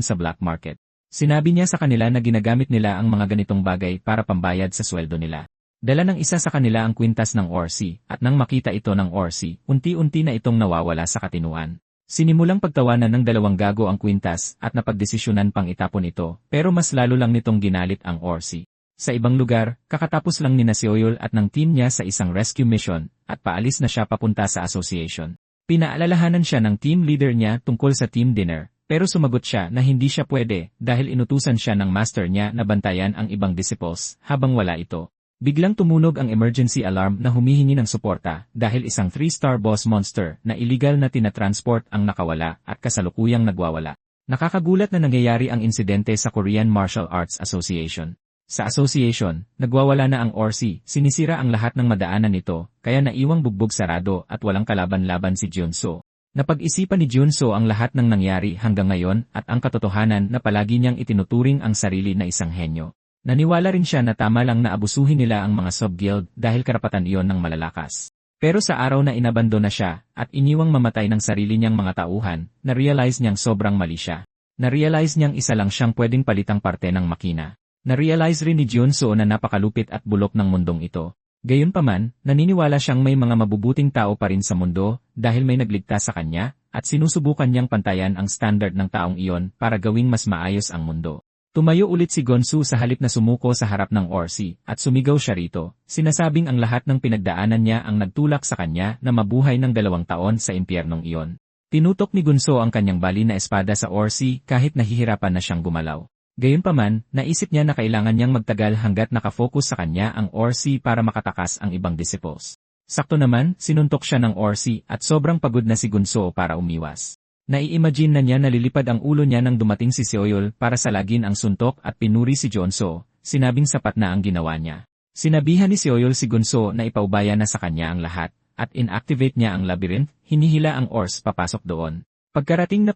Speaker 1: sa black market. Sinabi niya sa kanila na ginagamit nila ang mga ganitong bagay para pambayad sa sweldo nila. Dala ng isa sa kanila ang kwintas ng Orsi, at nang makita ito ng Orsi, unti-unti na itong nawawala sa katinuan. Sinimulang pagtawanan ng dalawang gago ang kwintas at napagdesisyonan pang itapon ito, pero mas lalo lang nitong ginalit ang Orsi. Sa ibang lugar, kakatapos lang ni Seoyul at ng team niya sa isang rescue mission, at paalis na siya papunta sa association. Pinaalalahanan siya ng team leader niya tungkol sa team dinner, pero sumagot siya na hindi siya pwede dahil inutusan siya ng master niya na bantayan ang ibang disciples habang wala ito. Biglang tumunog ang emergency alarm na humihingi ng suporta dahil isang 3-star boss monster na illegal na tinatransport ang nakawala at kasalukuyang nagwawala. Nakakagulat na nangyayari ang insidente sa Korean Martial Arts Association. Sa association, nagwawala na ang Orsi, sinisira ang lahat ng madaanan nito, kaya naiwang bugbog sarado at walang kalaban-laban si Joon-soo. Napag-isipan ni Joon-soo ang lahat ng nangyari hanggang ngayon at ang katotohanan na palagi niyang itinuturing ang sarili na isang henyo. Naniwala rin siya na tama lang na abusuhin nila ang mga sub-guild dahil karapatan iyon ng malalakas. Pero sa araw na inabandon na siya at iniwang mamatay ng sarili niyang mga tauhan, na-realize niyang sobrang mali siya. Na-realize niyang isa lang siyang pwedeng palitang parte ng makina. Na-realize rin ni Joon-soo na napakalupit at bulok ng mundong ito. Gayunpaman, naniniwala siyang may mga mabubuting tao pa rin sa mundo dahil may nagligtas sa kanya at sinusubukan niyang pantayan ang standard ng taong iyon para gawing mas maayos ang mundo. Tumayo ulit si Gonsu sa halip na sumuko sa harap ng Orsi at sumigaw siya rito, sinasabing ang lahat ng pinagdaanan niya ang nagtulak sa kanya na mabuhay ng 2 taon sa impyernong iyon. Tinutok ni Gonsu ang kanyang bali na espada sa Orsi kahit nahihirapan na siyang gumalaw. Gayunpaman, naisip niya na kailangan niyang magtagal hanggat nakafocus sa kanya ang Orsi para makatakas ang ibang disciples. Sakto naman, sinuntok siya ng Orsi at sobrang pagod na si Gonsu para umiwas. Nai-imagine na niya nalilipad ang ulo niya nang dumating si Seoyul para salagin ang suntok at pinuri si Joon-soo, sinabing sapat na ang ginawa niya. Sinabihan ni Seoyul si Gonsu na ipaubaya na sa kanya ang lahat, at inactivate niya ang labyrinth, hinihila ang Ors papasok doon. Pagkarating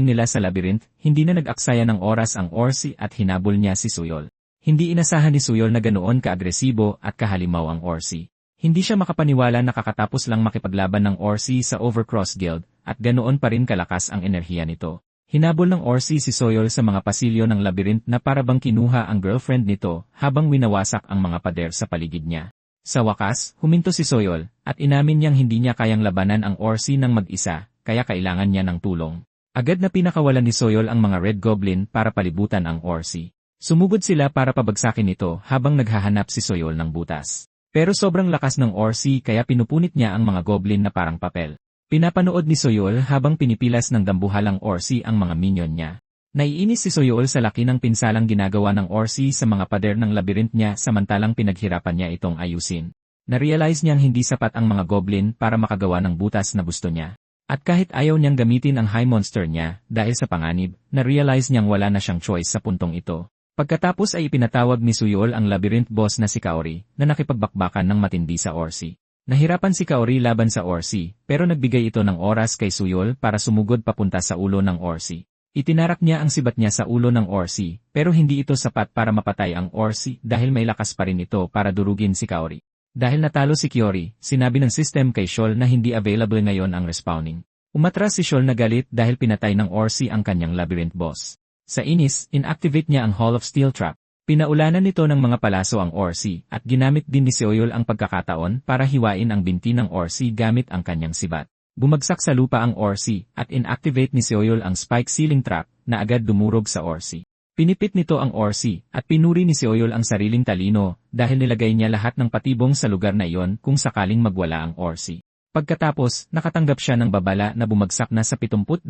Speaker 1: nila sa labyrinth, hindi na nag-aksaya ng oras ang Orsi at hinabol niya si Seoyul. Hindi inasahan ni Seoyul na ganoon ka-agresibo at kahalimaw ang Orsi. Hindi siya makapaniwala na kakatapos lang makipaglaban ng Orsi sa Overcross Guild, at ganoon pa rin kalakas ang enerhiya nito. Hinabol ng Orsi si Seoyul sa mga pasilyo ng labyrinth na para bang kinuha ang girlfriend nito habang winawasak ang mga pader sa paligid niya. Sa wakas, huminto si Seoyul, at inamin niyang hindi niya kayang labanan ang Orsi ng mag-isa, kaya kailangan niya ng tulong. Agad na pinakawalan ni Seoyul ang mga Red Goblin para palibutan ang Orsi. Sumugod sila para pabagsakin ito habang naghahanap si Seoyul ng butas. Pero sobrang lakas ng Orsi kaya pinupunit niya ang mga goblin na parang papel. Pinapanood ni Seoyul habang pinipilas ng dambuhalang Orsi ang mga minion niya. Naiinis si Seoyul sa laki ng pinsalang ginagawa ng Orsi sa mga pader ng labyrinth niya samantalang pinaghirapan niya itong ayusin. Na-realize niyang hindi sapat ang mga goblin para makagawa ng butas na gusto niya. At kahit ayaw niyang gamitin ang high monster niya dahil sa panganib, na-realize niyang wala na siyang choice sa puntong ito. Pagkatapos ay ipinatawag ni Seoyul ang labyrinth boss na si Kaori na nakipagbakbakan ng matindi sa Orsi. Nahirapan si Kaori laban sa Orsi, pero nagbigay ito ng oras kay Seoyul para sumugod papunta sa ulo ng Orsi. Itinarak niya ang sibat niya sa ulo ng Orsi, pero hindi ito sapat para mapatay ang Orsi dahil may lakas pa rin ito para durugin si Kaori. Dahil natalo si Kaori, sinabi ng system kay Seoul na hindi available ngayon ang respawning. Umatras si Seoul na galit dahil pinatay ng Orsi ang kanyang labyrinth boss. Sa inis, inactivate niya ang Hall of Steel Trap. Pinaulanan nito ng mga palaso ang Orsi at ginamit din ni Seoyul ang pagkakataon para hiwain ang binti ng Orsi gamit ang kanyang sibat. Bumagsak sa lupa ang Orsi at inactivate ni Seoyul ang Spike Ceiling Trap na agad dumurog sa Orsi. Pinipit nito ang Orsi at pinuri ni Seoyul ang sariling talino dahil nilagay niya lahat ng patibong sa lugar na iyon kung sakaling magwala ang Orsi. Pagkatapos, nakatanggap siya ng babala na bumagsak na sa 72%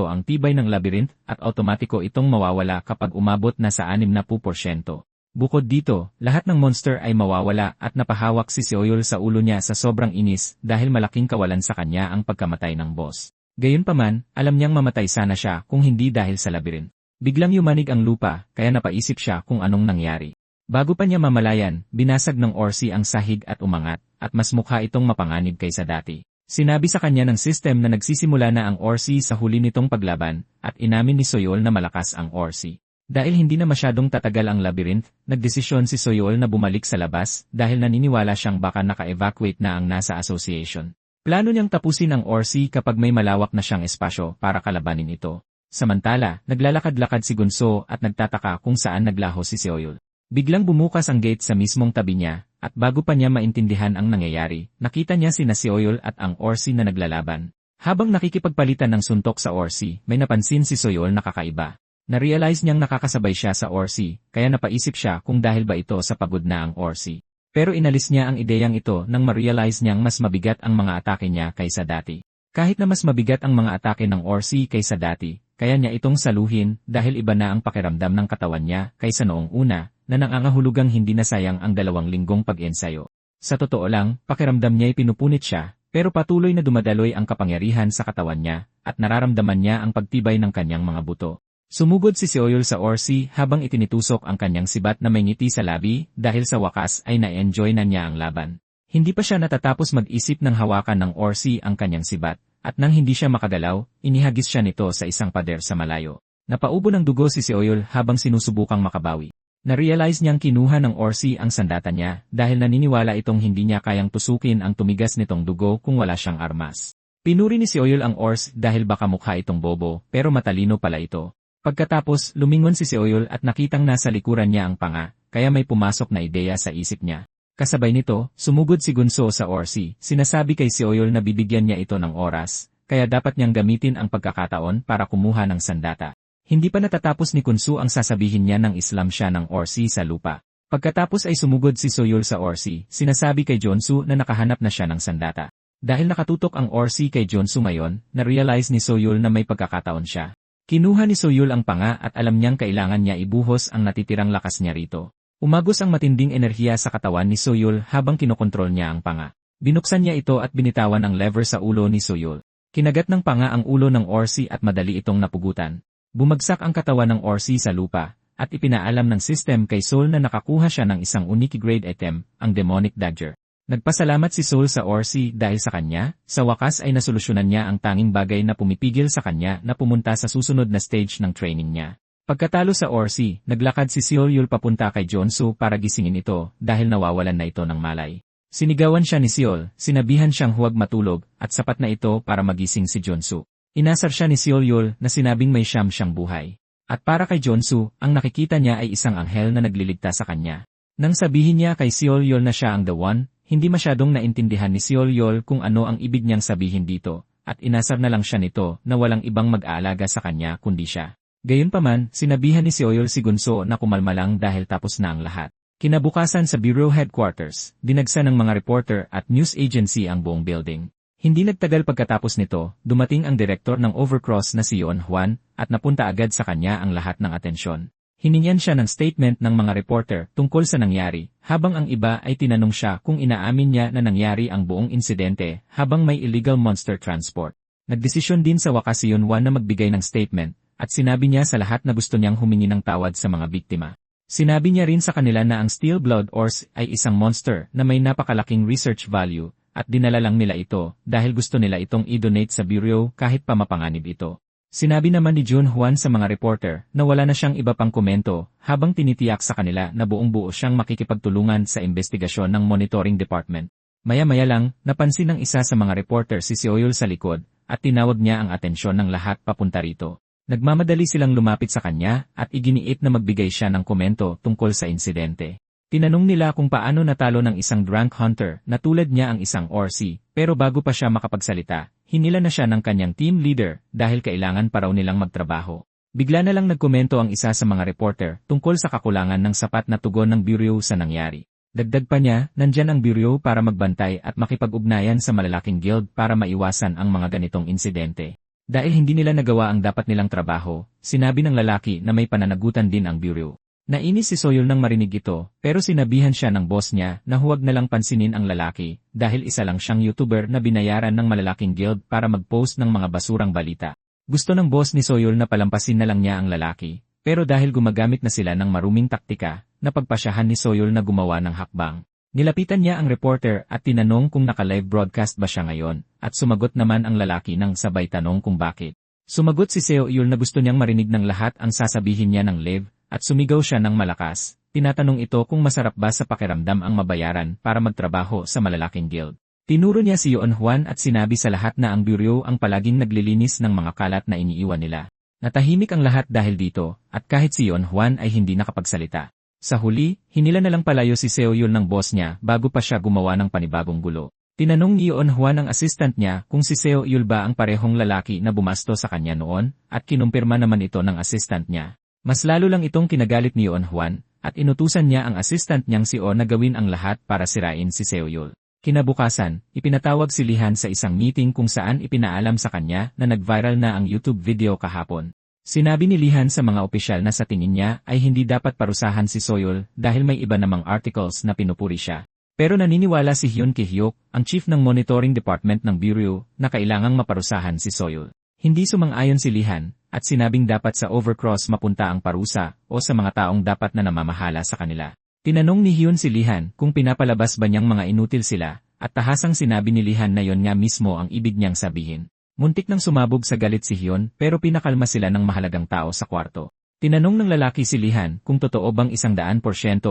Speaker 1: ang tibay ng labyrinth at automatiko itong mawawala kapag umabot na sa 60%. Bukod dito, lahat ng monster ay mawawala at napahawak si Seoyul sa ulo niya sa sobrang inis dahil malaking kawalan sa kanya ang pagkamatay ng boss. Gayunpaman, alam niyang mamatay sana siya kung hindi dahil sa labyrinth. Biglang yumanig ang lupa, kaya napaisip siya kung anong nangyari. Bago pa niya mamalayan, binasag ng Orsi ang sahig at umangat, at mas mukha itong mapanganib kaysa dati. Sinabi sa kanya ng system na nagsisimula na ang Orsi sa huli nitong paglaban, at inamin ni Seoyul na malakas ang Orsi. Dahil hindi na masyadong tatagal ang labyrinth, nagdesisyon si Seoyul na bumalik sa labas dahil naniniwala siyang baka naka-evacuate na ang NASA Association. Plano niyang tapusin ang Orsi kapag may malawak na siyang espasyo para kalabanin ito. Samantala, naglalakad-lakad si Gunso at nagtataka kung saan naglaho si Seoyul. Biglang bumukas ang gate sa mismong tabi niya, at bago pa niya maintindihan ang nangyayari, nakita niya sina Seoyul at ang Orsi na naglalaban. Habang nakikipagpalitan ng suntok sa Orsi, may napansin si Seoyul na kakaiba. Na-realize niyang nakakasabay siya sa Orsi, kaya napaisip siya kung dahil ba ito sa pagod na ang Orsi. Pero inalis niya ang ideyang ito nang ma-realize niyang mas mabigat ang mga atake niya kaysa dati. Kahit na mas mabigat ang mga atake ng Orsi kaysa dati, kaya niya itong saluhin dahil iba na ang pakiramdam ng katawan niya kaysa noong una, na nangangahulugang hindi na sayang ang 2 linggong pag-ensayo. Sa totoo lang, pakiramdam niya'y pinupunit siya, pero patuloy na dumadaloy ang kapangyarihan sa katawan niya, at nararamdaman niya ang pagtibay ng kanyang mga buto. Sumugod si Seoyul sa Orsi habang itinitusok ang kanyang sibat na may ngiti sa labi dahil sa wakas ay na-enjoy na niya ang laban. Hindi pa siya natatapos mag-isip ng hawakan ng Orsi ang kanyang sibat, at nang hindi siya makagalaw, inihagis siya nito sa isang pader sa malayo. Napaubo ng dugo si Seoyul habang sinusubukang makabawi. Na-realize niyang kinuha ng Orsi ang sandata niya dahil naniniwala itong hindi niya kayang tusukin ang tumigas nitong dugo kung wala siyang armas. Pinuri ni Seoyul ang Ors dahil baka mukha itong bobo pero matalino pala ito. Pagkatapos, lumingon si Seoyul at nakitang nasa likuran niya ang panga, kaya may pumasok na ideya sa isip niya. Kasabay nito, sumugod si Gunso sa Orsi, sinasabi kay Seoyul na bibigyan niya ito ng oras, kaya dapat niyang gamitin ang pagkakataon para kumuha ng sandata. Hindi pa natatapos ni Kunsu ang sasabihin niya nang islam siya ng Orsi sa lupa. Pagkatapos ay sumugod si Seoyul sa Orsi, sinasabi kay Jonsu na nakahanap na siya ng sandata. Dahil nakatutok ang Orsi kay Jonsu ngayon, na-realize ni Seoyul na may pagkakataon siya. Kinuha ni Seoyul ang panga at alam niyang kailangan niya ibuhos ang natitirang lakas niya rito. Umagos ang matinding enerhiya sa katawan ni Seoyul habang kinokontrol niya ang panga. Binuksan niya ito at binitawan ang lever sa ulo ni Seoyul. Kinagat ng panga ang ulo ng Orsi at madali itong napugutan. Bumagsak ang katawan ng Orsi sa lupa, at ipinaalam ng system kay Seoul na nakakuha siya ng isang unique grade item, ang Demonic Dagger. Nagpasalamat si Seoul sa Orsi dahil sa kanya, sa wakas ay nasolusyonan niya ang tanging bagay na pumipigil sa kanya na pumunta sa susunod na stage ng training niya. Pagkatalo sa Orsi, naglakad si Seoyul papunta kay Jonsu para gisingin ito dahil nawawalan na ito ng malay. Sinigawan siya ni Seoul, sinabihan siyang huwag matulog at sapat na ito para magising si Jonsu. Inasar siya ni Seoyul na sinabing may siyang buhay. At para kay Jonsu, ang nakikita niya ay isang anghel na nagliligtas sa kanya. Nang sabihin niya kay Seoyul na siya ang the one, hindi masyadong naintindihan ni Seoyul kung ano ang ibig niyang sabihin dito, at inasar na lang siya nito na walang ibang mag-aalaga sa kanya kundi siya. Gayunpaman, sinabihan ni Seoyul si Gunso na kumalma lang dahil tapos na ang lahat. Kinabukasan sa Bureau Headquarters, dinagsa ng mga reporter at news agency ang buong building. Hindi nagtagal pagkatapos nito, dumating ang direktor ng Overcross na si Yon Juan, at napunta agad sa kanya ang lahat ng atensyon. Hiningan siya ng statement ng mga reporter tungkol sa nangyari, habang ang iba ay tinanong siya kung inaamin niya na nangyari ang buong insidente habang may illegal monster transport. Nagdesisyon din sa wakas si Yon Juan na magbigay ng statement, at sinabi niya sa lahat na gusto niyang humingi ng tawad sa mga biktima. Sinabi niya rin sa kanila na ang Steel Blood Ors ay isang monster na may napakalaking research value, at dinala lang nila ito dahil gusto nila itong i-donate sa Bureau kahit pa mapanganib ito. Sinabi naman ni Jun Juan sa mga reporter na wala na siyang iba pang komento habang tinitiyak sa kanila na buong-buo siyang makikipagtulungan sa investigasyon ng monitoring department. Maya-maya lang, napansin ng isa sa mga reporter si Seoyul sa likod at tinawag niya ang atensyon ng lahat papunta rito. Nagmamadali silang lumapit sa kanya at iginiit na magbigay siya ng komento tungkol sa insidente. Tinanong nila kung paano natalo ng isang drunk hunter na tulad niya ang isang ORC, pero bago pa siya makapagsalita, hinila na siya ng kanyang team leader dahil kailangan pa raw nilang magtrabaho. Bigla na lang nagkomento ang isa sa mga reporter tungkol sa kakulangan ng sapat na tugon ng bureau sa nangyari. Dagdag pa niya, nandyan ang bureau para magbantay at makipag-ugnayan sa malalaking guild para maiwasan ang mga ganitong insidente. Dahil hindi nila nagawa ang dapat nilang trabaho, sinabi ng lalaki na may pananagutan din ang bureau. Nainis si Soyul nang marinig ito, pero sinabihan siya ng boss niya na huwag na lang pansinin ang lalaki dahil isa lang siyang YouTuber na binayaran ng malalaking guild para mag-post ng mga basurang balita. Gusto ng boss ni Soyul na palampasin na lang niya ang lalaki, pero dahil gumagamit na sila ng maruming taktika, napagpasyahan ni Soyul na gumawa ng hakbang. Nilapitan niya ang reporter at tinanong kung naka-live broadcast ba siya ngayon, at sumagot naman ang lalaki nang sabay tanong kung bakit. Sumagot si Soyul na gusto niyang marinig ng lahat ang sasabihin niya ng live, at sumigaw siya ng malakas. Tinatanong ito kung masarap ba sa pakiramdam ang mabayaran para magtrabaho sa malalaking guild. Tinuro niya si Yuan Juan at sinabi sa lahat na ang bureau ang palaging naglilinis ng mga kalat na iniiwan nila. Natahimik ang lahat dahil dito, at kahit si Yuan Juan ay hindi nakapagsalita. Sa huli, hinila na lang palayo si Soyul ng boss niya bago pa siya gumawa ng panibagong gulo. Tinanong ni Yuan Juan ang assistant niya kung si Soyul ba ang parehong lalaki na bumasto sa kanya noon, at kinumpirma naman ito ng assistant niya. Mas lalo lang itong kinagalit ni Yuan Juan, at inutusan niya ang assistant niyang si O na gawin ang lahat para sirain si Soyul. Kinabukasan, ipinatawag si Lihan sa isang meeting kung saan ipinaalam sa kanya na nag-viral na ang YouTube video kahapon. Sinabi ni Lihan sa mga opisyal na sa tingin niya ay hindi dapat parusahan si Soyul dahil may iba namang articles na pinupuri siya. Pero naniniwala si Hyun Ki-hyuk, ang chief ng monitoring department ng bureau, na kailangang maparusahan si Soyul. Hindi sumang-ayon si Lihan, at sinabing dapat sa overcross mapunta ang parusa o sa mga taong dapat na namamahala sa kanila. Tinanong ni Hyun si Lihan kung pinapalabas ba niyang mga inutil sila, at tahasang sinabi ni Lihan na yon nga mismo ang ibig niyang sabihin. Muntik nang sumabog sa galit si Hyun pero pinakalma sila ng mahalagang tao sa kwarto. Tinanong ng lalaki si Lihan kung totoo bang 100%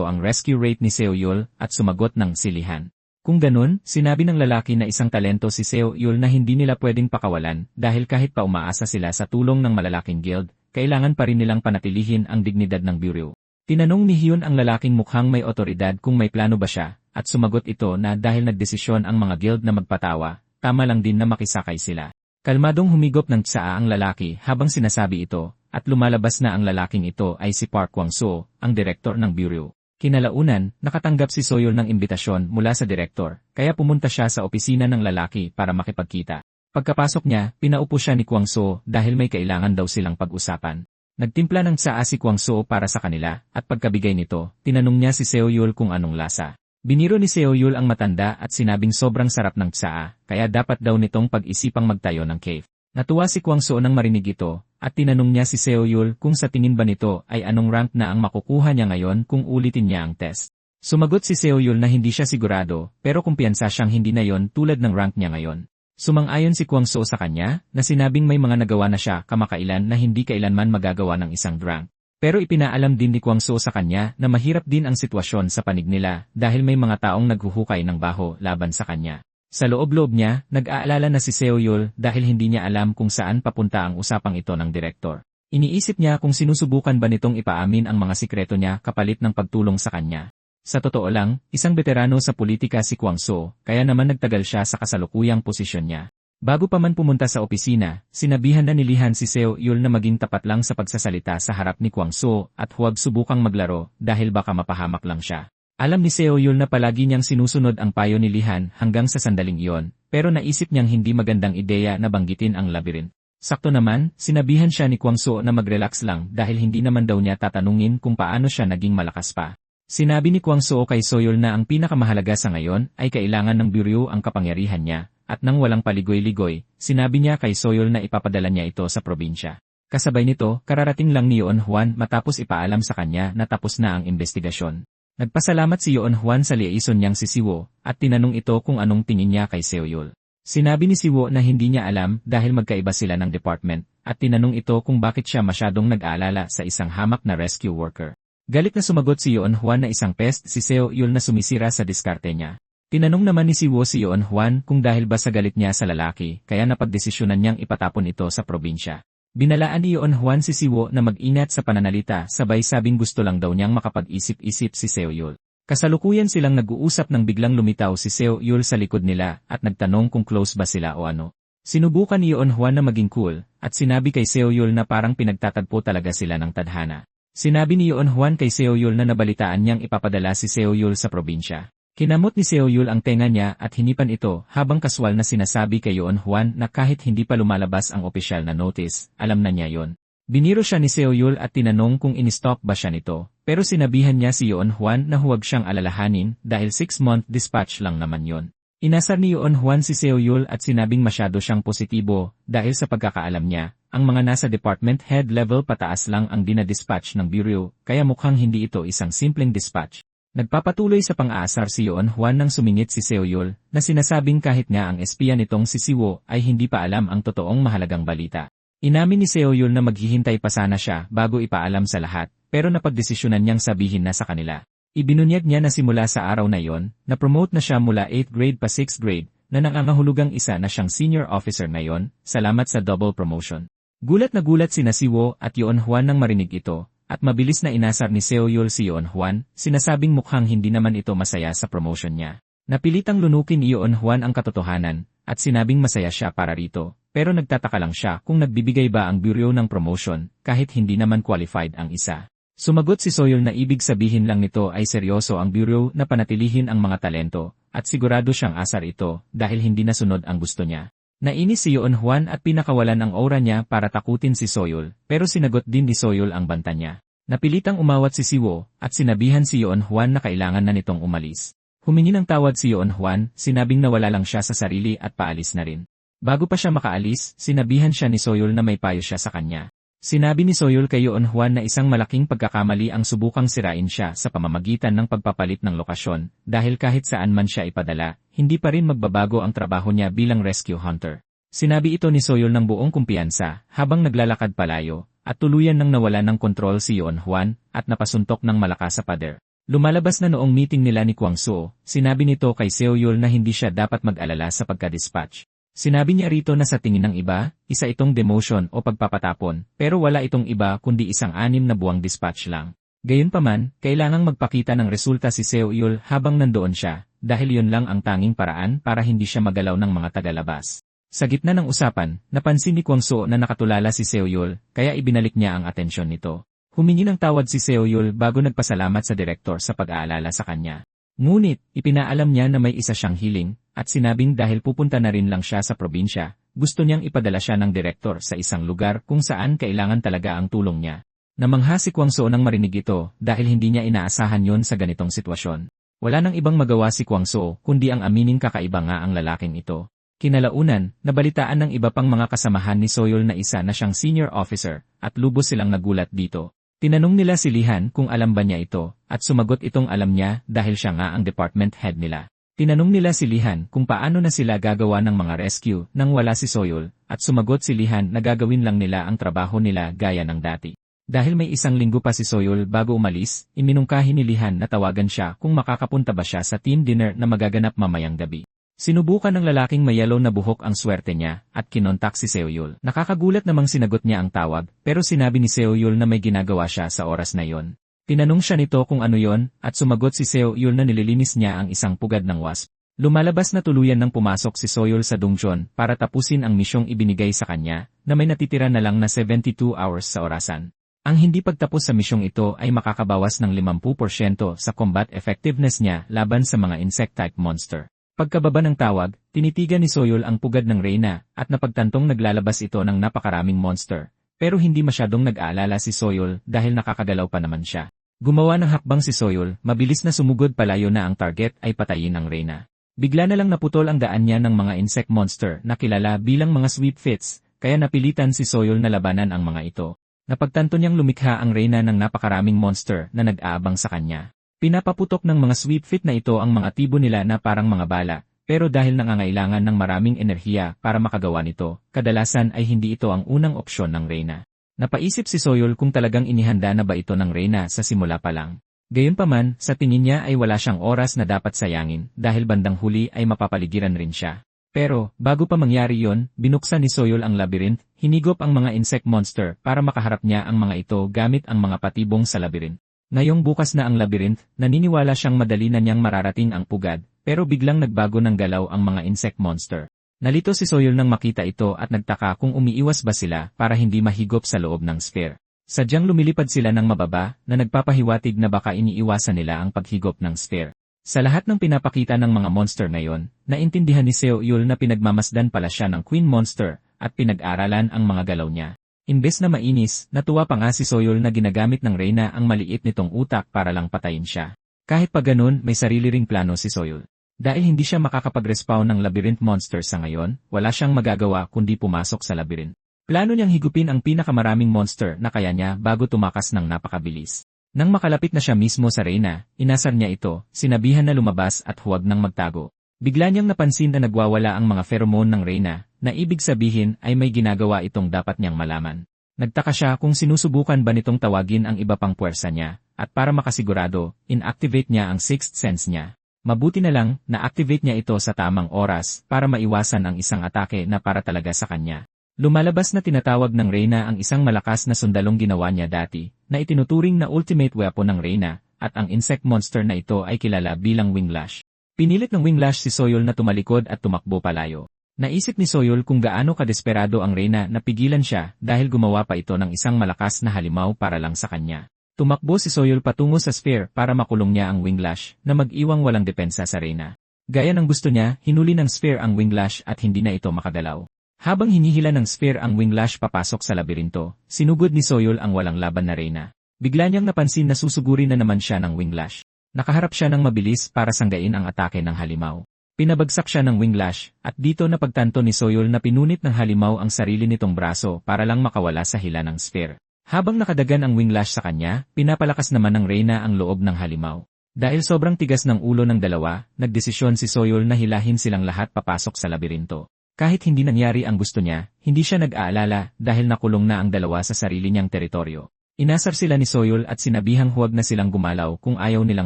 Speaker 1: ang rescue rate ni Soyul at sumagot ng si Lihan. Kung ganun, sinabi ng lalaki na isang talento si Soyul na hindi nila pwedeng pakawalan dahil kahit pa umaasa sila sa tulong ng malalaking guild, kailangan pa rin nilang panatilihin ang dignidad ng bureau. Tinanong ni Hyun ang lalaking mukhang may otoridad kung may plano ba siya, at sumagot ito na dahil nagdesisyon ang mga guild na magpatawa, tama lang din na makisakay sila. Kalmadong humigop ng tsaa ang lalaki habang sinasabi ito, at lumalabas na ang lalaking ito ay si Park Kwang-soo, ang direktor ng bureau. Kinalaunan, nakatanggap si Soyul ng imbitasyon mula sa direktor, kaya pumunta siya sa opisina ng lalaki para makipagkita. Pagkapasok niya, pinaupo siya ni Kwang-soo dahil may kailangan daw silang pag-usapan. Nagtimpla ng tsaa si Kwang-soo para sa kanila, at pagkabigay nito, tinanong niya si Soyul kung anong lasa. Biniro ni Soyul ang matanda at sinabing sobrang sarap ng tsaa, kaya dapat daw nitong pag-isipang magtayo ng cave. Natuwa si Kwang-soo nang marinig ito, at tinanong niya si Soyul kung sa tingin ba nito ay anong rank na ang makukuha niya ngayon kung ulitin niya ang test. Sumagot si Soyul na hindi siya sigurado, pero kumpiyansa siyang hindi na yon tulad ng rank niya ngayon. Sumang-ayon si Kwang-soo sa kanya, na sinabing may mga nagawa na siya kamakailan na hindi kailanman magagawa ng isang rank. Pero ipinaalam din ni Kwang-soo sa kanya na mahirap din ang sitwasyon sa panig nila dahil may mga taong naghuhukay ng baho laban sa kanya. Sa loob-loob niya, nag-aalala na si Soyul dahil hindi niya alam kung saan papunta ang usapang ito ng direktor. Iniisip niya kung sinusubukan ba nitong ipaamin ang mga sikreto niya kapalit ng pagtulong sa kanya. Sa totoo lang, isang veterano sa politika si Kwang-soo, kaya naman nagtagal siya sa kasalukuyang posisyon niya. Bago pa man pumunta sa opisina, sinabihan na ni Lihan si Soyul na maging tapat lang sa pagsasalita sa harap ni Kwang-soo at huwag subukang maglaro dahil baka mapahamak lang siya. Alam ni Soyul na palagi niyang sinusunod ang payo ni Lihan hanggang sa sandaling iyon, pero naisip niyang hindi magandang ideya na banggitin ang labyrinth. Sakto naman, sinabihan siya ni Kwang-soo na mag-relax lang dahil hindi naman daw niya tatanungin kung paano siya naging malakas pa. Sinabi ni Kwang-soo kay Soyul na ang pinakamahalaga sa ngayon ay kailangan ng bureau ang kapangyarihan niya, at nang walang paligoy-ligoy, sinabi niya kay Soyul na ipapadala niya ito sa probinsya. Kasabay nito, kararating lang ni Yuan Juan matapos ipaalam sa kanya na tapos na ang investigasyon. Nagpasalamat si Yuan Juan sa liaison niyang si Siwo, at tinanong ito kung anong tingin niya kay Soyul. Sinabi ni Siwo na hindi niya alam dahil magkaiba sila ng department, at tinanong ito kung bakit siya masyadong nag-aalala sa isang hamak na rescue worker. Galit na sumagot si Yuan Juan na isang pest si Soyul na sumisira sa diskarte niya. Tinanong naman ni Siwo si Yuan Juan kung dahil ba sa galit niya sa lalaki kaya napagdesisyonan niyang ipatapon ito sa probinsya. Binalaan ni Yeon Hwan si Siwo na mag-ingat sa pananalita sabay sabing gusto lang daw niyang makapag-isip-isip si Seo-yul. Kasalukuyan silang nag-uusap nang biglang lumitaw si Seo-yul sa likod nila at nagtanong kung close ba sila o ano. Sinubukan ni Yeon Hwan na maging cool at sinabi kay Seo-yul na parang pinagtatagpo talaga sila ng tadhana. Sinabi ni Yeon Hwan kay Seo-yul na nabalitaan niyang ipapadala si Seo-yul sa probinsya. Kinamot ni Seo-yul ang tenga niya at hinipan ito habang kaswal na sinasabi kay Yeon Hwan na kahit hindi pa lumalabas ang opisyal na notice, alam na niya yon. Biniro siya ni Seo-yul at tinanong kung in-stalk ba siya nito, pero sinabihan niya si Yeon Hwan na huwag siyang alalahanin dahil 6-month dispatch lang naman yon. Inasar ni Yeon Hwan si Seo-yul at sinabing masyado siyang positibo dahil sa pagkakaalam niya, ang mga nasa department head level pataas lang ang dinadispatch ng bureau, kaya mukhang hindi ito isang simpleng dispatch. Nagpapatuloy sa pang-aasar si Yeon Hwan nang sumingit si Seo-yul na sinasabing kahit nga ang espiya nitong si Siwo ay hindi pa alam ang totoong mahalagang balita. Inamin ni Seo-yul na maghihintay pa sana siya bago ipaalam sa lahat, pero napagdesisyonan niyang sabihin na sa kanila. Ibinunyag niya na simula sa araw na yon, na-promote na siya mula 8th grade pa 6th grade, na nangangahulugang isa na siyang senior officer ngayon, salamat sa double promotion. Gulat na gulat sina Siwo at Yeon Hwan nang marinig ito. At mabilis na inasar ni Seo-yul si Yeon Hwan, sinasabing mukhang hindi naman ito masaya sa promotion niya. Napilitang lunukin ni Yeon Hwan ang katotohanan, at sinabing masaya siya para rito, pero nagtataka lang siya kung nagbibigay ba ang bureau ng promotion, kahit hindi naman qualified ang isa. Sumagot si Seo-yul na ibig sabihin lang nito ay seryoso ang bureau na panatilihin ang mga talento, at sigurado siyang asar ito, dahil hindi nasunod ang gusto niya. Nainis si Yeon Hwan at pinakawalan ang aura niya para takutin si Seo-yul, pero sinagot din ni Seo-yul ang banta niya. Napilitang umawat si Siwo at sinabihan si Yeon Hwan na kailangan na nitong umalis. Humingi ng tawad si Yeon Hwan, sinabing nawala lang siya sa sarili at paalis na rin. Bago pa siya makaalis, sinabihan siya ni Seo-yul na may payo siya sa kanya. Sinabi ni Seo-yul kay Yeon Hwan na isang malaking pagkakamali ang subukang sirain siya sa pamamagitan ng pagpapalit ng lokasyon, dahil kahit saan man siya ipadala, hindi pa rin magbabago ang trabaho niya bilang rescue hunter. Sinabi ito ni Seo-yul ng buong kumpiyansa habang naglalakad palayo, at tuluyan nang nawala ng kontrol si Yeon Hwan at napasuntok ng malakas sa pader. Lumalabas na noong meeting nila ni Kwang Soo, sinabi nito kay Seo-yul na hindi siya dapat mag-alala sa pagka-dispatch. Sinabi niya rito na sa tingin ng iba, isa itong demotion o pagpapatapon, pero wala itong iba kundi isang 6 na buwang dispatch lang. Gayunpaman, kailangang magpakita ng resulta si Seo-yul habang nandoon siya, dahil yun lang ang tanging paraan para hindi siya magalaw ng mga tagalabas. Sa gitna ng usapan, napansin ni Kwang Soo na nakatulala si Seo-yul, kaya ibinalik niya ang atensyon nito. Humingi ng tawad si Seo-yul bago nagpasalamat sa direktor sa pag-aalala sa kanya. Ngunit, ipinaalam niya na may isa siyang hiling, at sinabing dahil pupunta na rin lang siya sa probinsya, gusto niyang ipadala siya ng direktor sa isang lugar kung saan kailangan talaga ang tulong niya. Namangha si Kwang Soo nang marinig ito dahil hindi niya inaasahan yon sa ganitong sitwasyon. Wala nang ibang magawa si Kwang Soo kundi ang amining kakaiba nga ang lalaking ito. Kinalaunan, nabalitaan ng iba pang mga kasamahan ni Seo-yul na isa na siyang senior officer, at lubos silang nagulat dito. Tinanong nila si Lihan kung alam ba niya ito, at sumagot itong alam niya dahil siya nga ang department head nila. Tinanong nila si Lihan kung paano na sila gagawa ng mga rescue nang wala si Seo-yul, at sumagot si Lihan na gagawin lang nila ang trabaho nila gaya ng dati. Dahil may isang linggo pa si Seo-yul bago umalis, iminungkahi ni Lihan na tawagan siya kung makakapunta ba siya sa team dinner na magaganap mamayang gabi. Sinubukan ng lalaking may yellow na buhok ang swerte niya at kinontak si Seo-yul. Nakakagulat namang sinagot niya ang tawag pero sinabi ni Seo-yul na may ginagawa siya sa oras na yon. Tinanong siya nito kung ano yon at sumagot si Seo-yul na nililinis niya ang isang pugad ng wasp. Lumalabas na tuluyan nang pumasok si Seo-yul sa Dongjeon para tapusin ang misyong ibinigay sa kanya na may natitira na lang na 72 hours sa orasan. Ang hindi pagtapos sa misyong ito ay makakabawas ng 50% sa combat effectiveness niya laban sa mga insect-type monster. Pagkababa ng tawag, tinitigan ni Seo-yul ang pugad ng Reyna at napagtantong naglalabas ito ng napakaraming monster, pero hindi masyadong nag-aalala si Seo-yul dahil nakakagalaw pa naman siya. Gumawa ng hakbang si Seo-yul, mabilis na sumugod palayo na ang target ay patayin ng Reyna. Bigla na lang naputol ang daan niya ng mga insect monster na kilala bilang mga sweep fits, kaya napilitan si Seo-yul na labanan ang mga ito. Napagtanto niyang lumikha ang Reyna ng napakaraming monster na nag-aabang sa kanya. Pinapaputok ng mga sweep fit na ito ang mga tibo nila na parang mga bala, pero dahil nangangailangan ng maraming enerhiya para makagawa nito, kadalasan ay hindi ito ang unang opsyon ng Reyna. Napaisip si Seo-yul kung talagang inihanda na ba ito ng Reyna sa simula pa lang. Gayunpaman, sa tingin niya ay wala siyang oras na dapat sayangin dahil bandang huli ay mapapaligiran rin siya. Pero, bago pa mangyari yon, binuksan ni Soyol ang labyrinth, hinigop ang mga insect monster para makaharap niya ang mga ito gamit ang mga patibong sa labyrinth. Ngayong bukas na ang labyrinth, naniniwala siyang madali na niyang mararating ang pugad, pero biglang nagbago ng galaw ang mga insect monster. Nalito si Soyol nang makita ito at nagtaka kung umiiwas ba sila para hindi mahigop sa loob ng sphere. Sadyang lumilipad sila ng mababa na nagpapahiwatig na baka iniiwasan nila ang paghigop ng sphere. Sa lahat ng pinapakita ng mga monster ngayon, naintindihan ni Soyol na pinagmamasdan pala siya ng Queen Monster at pinag-aralan ang mga galaw niya. Imbes na mainis, natuwa pa nga si Soyol na ginagamit ng Reyna ang maliit nitong utak para lang patayin siya. Kahit pa ganun, may sarili ring plano si Soyol. Dahil hindi siya makakapag-respawn ng labyrinth monster sa ngayon, wala siyang magagawa kundi pumasok sa labyrinth. Plano niyang higupin ang pinakamaraming monster na kaya niya bago tumakas ng napakabilis. Nang makalapit na siya mismo sa Reyna, inasar niya ito, sinabihan na lumabas at huwag nang magtago. Bigla niyang napansin na nagwawala ang mga pheromone ng Reyna, na ibig sabihin ay may ginagawa itong dapat niyang malaman. Nagtaka siya kung sinusubukan ba nitong tawagin ang iba pang puwersa niya, at para makasigurado, inactivate niya ang sixth sense niya. Mabuti na lang, na-activate niya ito sa tamang oras para maiwasan ang isang atake na para talaga sa kanya. Lumalabas na tinatawag ng Reyna ang isang malakas na sundalong ginawa niya dati, na itinuturing na ultimate weapon ng Reyna, at ang insect monster na ito ay kilala bilang Winglash. Pinilit ng Winglash si Soyol na tumalikod at tumakbo palayo. Naisip ni Soyol kung gaano kadesperado ang Reyna na pigilan siya dahil gumawa pa ito ng isang malakas na halimaw para lang sa kanya. Tumakbo si Soyol patungo sa sphere para makulong niya ang Winglash na mag-iwang walang depensa sa Reyna. Gaya ng gusto niya, hinuli ng sphere ang Winglash at hindi na ito makagalaw. Habang hinihila ng sphere ang Winglash papasok sa labirinto, sinugod ni Soyol ang walang laban na Reyna. Bigla niyang napansin na susugurin na naman siya ng Winglash. Nakaharap siya ng mabilis para sanggain ang atake ng halimaw. Pinabagsak siya ng Winglash, at dito napagtanto ni Soyol na pinunit ng halimaw ang sarili nitong braso para lang makawala sa hila ng sphere. Habang nakadagan ang Winglash sa kanya, pinapalakas naman ng Reyna ang loob ng halimaw. Dahil sobrang tigas ng ulo ng dalawa, nagdesisyon si Soyol na hilahin silang lahat papasok sa labirinto. Kahit hindi nangyari ang gusto niya, hindi siya nag-aalala dahil nakulong na ang dalawa sa sarili niyang teritoryo. Inasar sila ni Soyol at sinabihang huwag na silang gumalaw kung ayaw nilang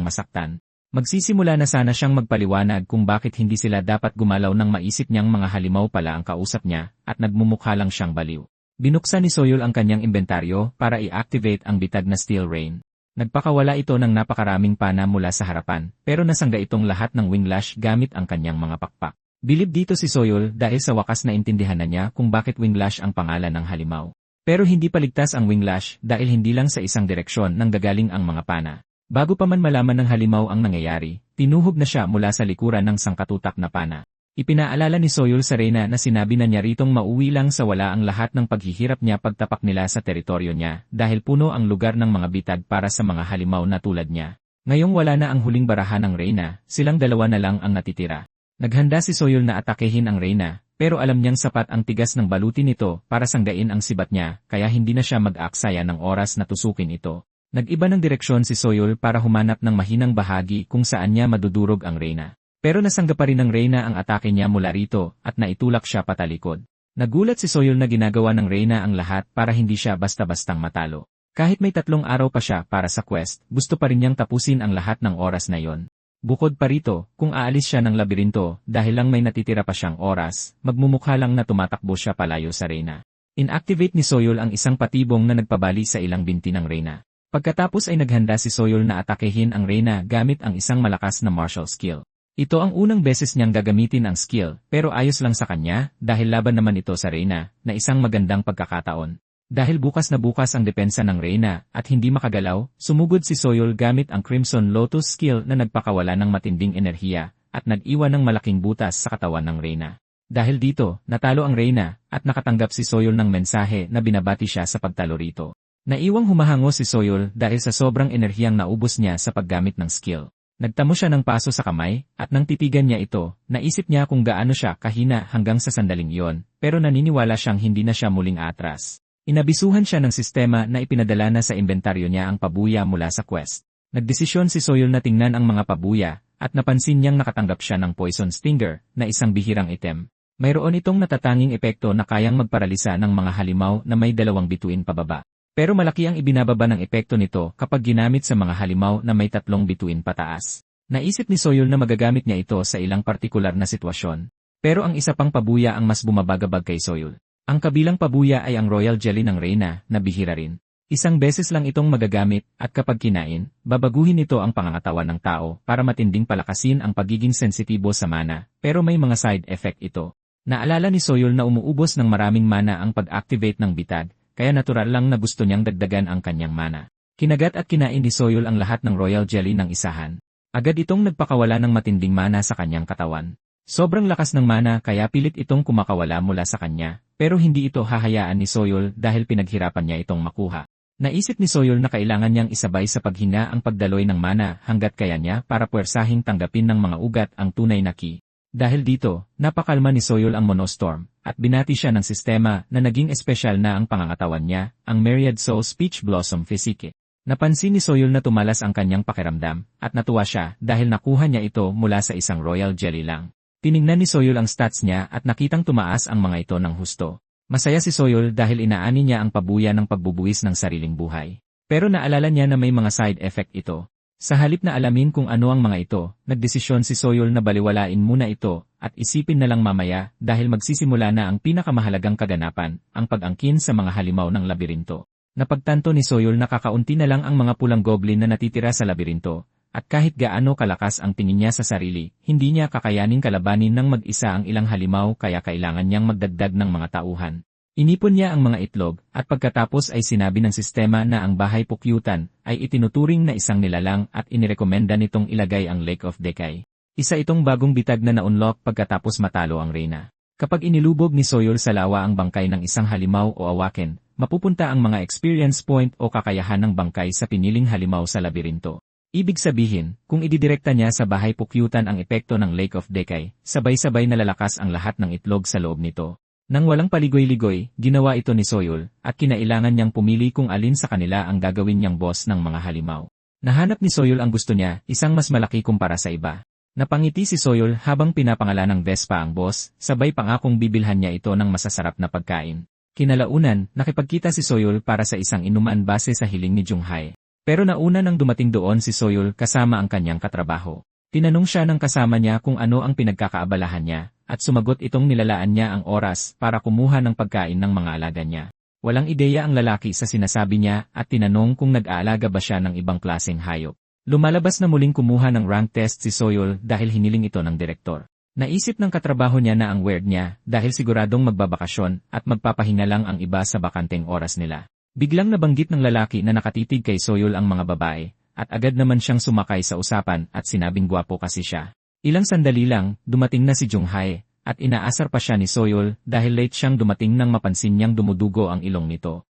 Speaker 1: masaktan. Magsisimula na sana siyang magpaliwanag kung bakit hindi sila dapat gumalaw nang maisip niyang mga halimaw pala ang kausap niya at nagmumukha lang siyang baliw. Binuksan ni Soyol ang kanyang inventaryo para i-activate ang bitag na Steel Rain. Nagpakawala ito ng napakaraming pana mula sa harapan, pero nasangga itong lahat ng Winglash gamit ang kanyang mga pakpak. Bilib dito si Soyol dahil sa wakas na intindihan na niya kung bakit Winglash ang pangalan ng halimaw. Pero hindi paligtas ang Winglash dahil hindi lang sa isang direksyon nang gagaling ang mga pana. Bago pa man malaman ng halimaw ang nangyayari, tinuhog na siya mula sa likuran ng sangkatutak na pana. Ipinaalala ni Soyol sa Reyna na sinabi na niya ritong mauwi lang sa wala ang lahat ng paghihirap niya pagtapak nila sa teritoryo niya dahil puno ang lugar ng mga bitag para sa mga halimaw na tulad niya. Ngayong wala na ang huling barahan ng Reyna, silang dalawa na lang ang natitira. Naghanda si Soyol na atakehin ang Reyna, pero alam niyang sapat ang tigas ng baluti nito para sanggain ang sibat niya, kaya hindi na siya mag-aaksaya ng oras na tusukin ito. Nag-iba ng direksyon si Soyol para humanap ng mahinang bahagi kung saan niya madudurog ang Reyna. Pero nasangga pa rin ng Reyna ang atake niya mula rito at naitulak siya patalikod. Nagulat si Soyol na ginagawa ng Reyna ang lahat para hindi siya basta-bastang matalo. Kahit may 3 araw pa siya para sa quest, gusto pa rin niyang tapusin ang lahat ng oras na yon. Bukod pa rito, kung aalis siya ng labirinto dahil lang may natitira pa siyang oras, magmumukha lang na tumatakbo siya palayo sa Reyna. Inactivate ni Soyol ang isang patibong na nagpabali sa ilang binti ng Reyna. Pagkatapos ay naghanda si Soyol na atakehin ang Reyna gamit ang isang malakas na martial skill. Ito ang unang beses niyang gagamitin ang skill, pero ayos lang sa kanya dahil laban naman ito sa Reyna, na isang magandang pagkakataon. Dahil bukas na bukas ang depensa ng Reyna at hindi makagalaw, sumugod si Soyol gamit ang Crimson Lotus skill na nagpakawala ng matinding enerhiya at nag-iwan ng malaking butas sa katawan ng Reyna. Dahil dito, natalo ang Reyna at nakatanggap si Soyol ng mensahe na binabati siya sa pagtalo rito. Naiwang humahango si Soyol dahil sa sobrang enerhiyang naubos niya sa paggamit ng skill. Nagtamo siya ng paso sa kamay at nang titigan niya ito, naisip niya kung gaano siya kahina hanggang sa sandaling iyon, pero naniniwala siyang hindi na siya muling atras. Inabisuhan siya ng sistema na ipinadala na sa inventaryo niya ang pabuya mula sa quest. Nagdesisyon si Soyol na tingnan ang mga pabuya, at napansin niyang nakatanggap siya ng Poison Stinger, na isang bihirang item. Mayroon itong natatanging epekto na kayang magparalisa ng mga halimaw na may 2 bituin pababa. Pero malaki ang ibinababa ng epekto nito kapag ginamit sa mga halimaw na may 3 bituin pataas. Naisip ni Soyol na magagamit niya ito sa ilang partikular na sitwasyon. Pero ang isa pang pabuya ang mas bumabagabag kay Soyul. Ang kabilang pabuya ay ang royal jelly ng reyna, na bihira rin. Isang beses lang itong magagamit, at kapag kinain, babaguhin nito ang pangangatawan ng tao para matinding palakasin ang pagiging sensitibo sa mana, pero may mga side effect ito. Naalala ni Soyul na umuubos ng maraming mana ang pag-activate ng bitag, kaya natural lang na gusto niyang dagdagan ang kanyang mana. Kinagat at kinain ni Soyul ang lahat ng royal jelly ng isahan. Agad itong nagpakawala ng matinding mana sa kanyang katawan. Sobrang lakas ng mana kaya pilit itong kumakawala mula sa kanya, pero hindi ito hahayaan ni Soyul dahil pinaghirapan niya itong makuha. Naisip ni Soyul na kailangan niyang isabay sa paghinga ang pagdaloy ng mana hanggat kaya niya para puwersahing tanggapin ng mga ugat ang tunay na ki. Dahil dito, napakalma ni Soyul ang Monostorm, at binati siya ng sistema na naging espesyal na ang pangangatawan niya, ang Myriad Soul Speech Blossom Physique. Napansin ni Soyul na tumalas ang kanyang pakiramdam, at natuwa siya dahil nakuha niya ito mula sa isang royal jelly lang. Tiningnan ni Soyul ang stats niya at nakitang tumaas ang mga ito ng husto. Masaya si Soyul dahil inaani niya ang pabuya ng pagbubuwis ng sariling buhay. Pero naalala niya na may mga side effect ito. Sa halip na alamin kung ano ang mga ito, nagdesisyon si Soyul na baliwalain muna ito at isipin na lang mamaya dahil magsisimula na ang pinakamahalagang kaganapan, ang pag-angkin sa mga halimaw ng labirinto. Napagtanto ni Soyul na kakaunti na lang ang mga pulang goblin na natitira sa labirinto, at kahit gaano kalakas ang tingin niya sa sarili, hindi niya kakayaning kalabanin ng mag-isa ang ilang halimaw kaya kailangan niyang magdagdag ng mga tauhan. Inipon niya ang mga itlog, at pagkatapos ay sinabi ng sistema na ang bahay pukyutan ay itinuturing na isang nilalang at inirekomenda nitong ilagay ang Lake of Decay. Isa itong bagong bitag na na-unlock pagkatapos matalo ang reyna. Kapag inilubog ni Soyul sa lawa ang bangkay ng isang halimaw o awaken, mapupunta ang mga experience point o kakayahan ng bangkay sa piniling halimaw sa labirinto. Ibig sabihin, kung ididirekta niya sa bahay pukyutan ang epekto ng Lake of Decay, sabay-sabay nalalakas ang lahat ng itlog sa loob nito. Nang walang paligoy-ligoy, ginawa ito ni Soyul, at kinailangan niyang pumili kung alin sa kanila ang gagawin niyang boss ng mga halimaw. Nahanap ni Soyul ang gusto niya, isang mas malaki kumpara sa iba. Napangiti si Soyul habang pinapangalan ng Vespa ang boss, sabay pangakong bibilhan niya ito ng masasarap na pagkain. Kinalaunan, nakipagkita si Soyul para sa isang inuman base sa hiling ni Junghae. Pero nauna nang dumating doon si Soyul kasama ang kanyang katrabaho. Tinanong siya ng kasama niya kung ano ang pinagkakaabalahan niya, at sumagot itong nilalaan niya ang oras para kumuha ng pagkain ng mga alaga niya. Walang ideya ang lalaki sa sinasabi niya at tinanong kung nag-aalaga ba siya ng ibang klaseng hayop. Lumalabas na muling kumuha ng rank test si Soyul dahil hiniling ito ng direktor. Naisip ng katrabaho niya na ang weird niya dahil siguradong magbabakasyon at magpapahinga lang ang iba sa bakanteng oras nila. Biglang nabanggit ng lalaki na nakatitig kay Soyul ang mga babae, at agad naman siyang sumakay sa usapan at sinabing gwapo kasi siya. Ilang sandali lang, dumating na si Junghae, at inaasar pa siya ni Soyul dahil late siyang dumating nang mapansin niyang dumudugo ang ilong nito.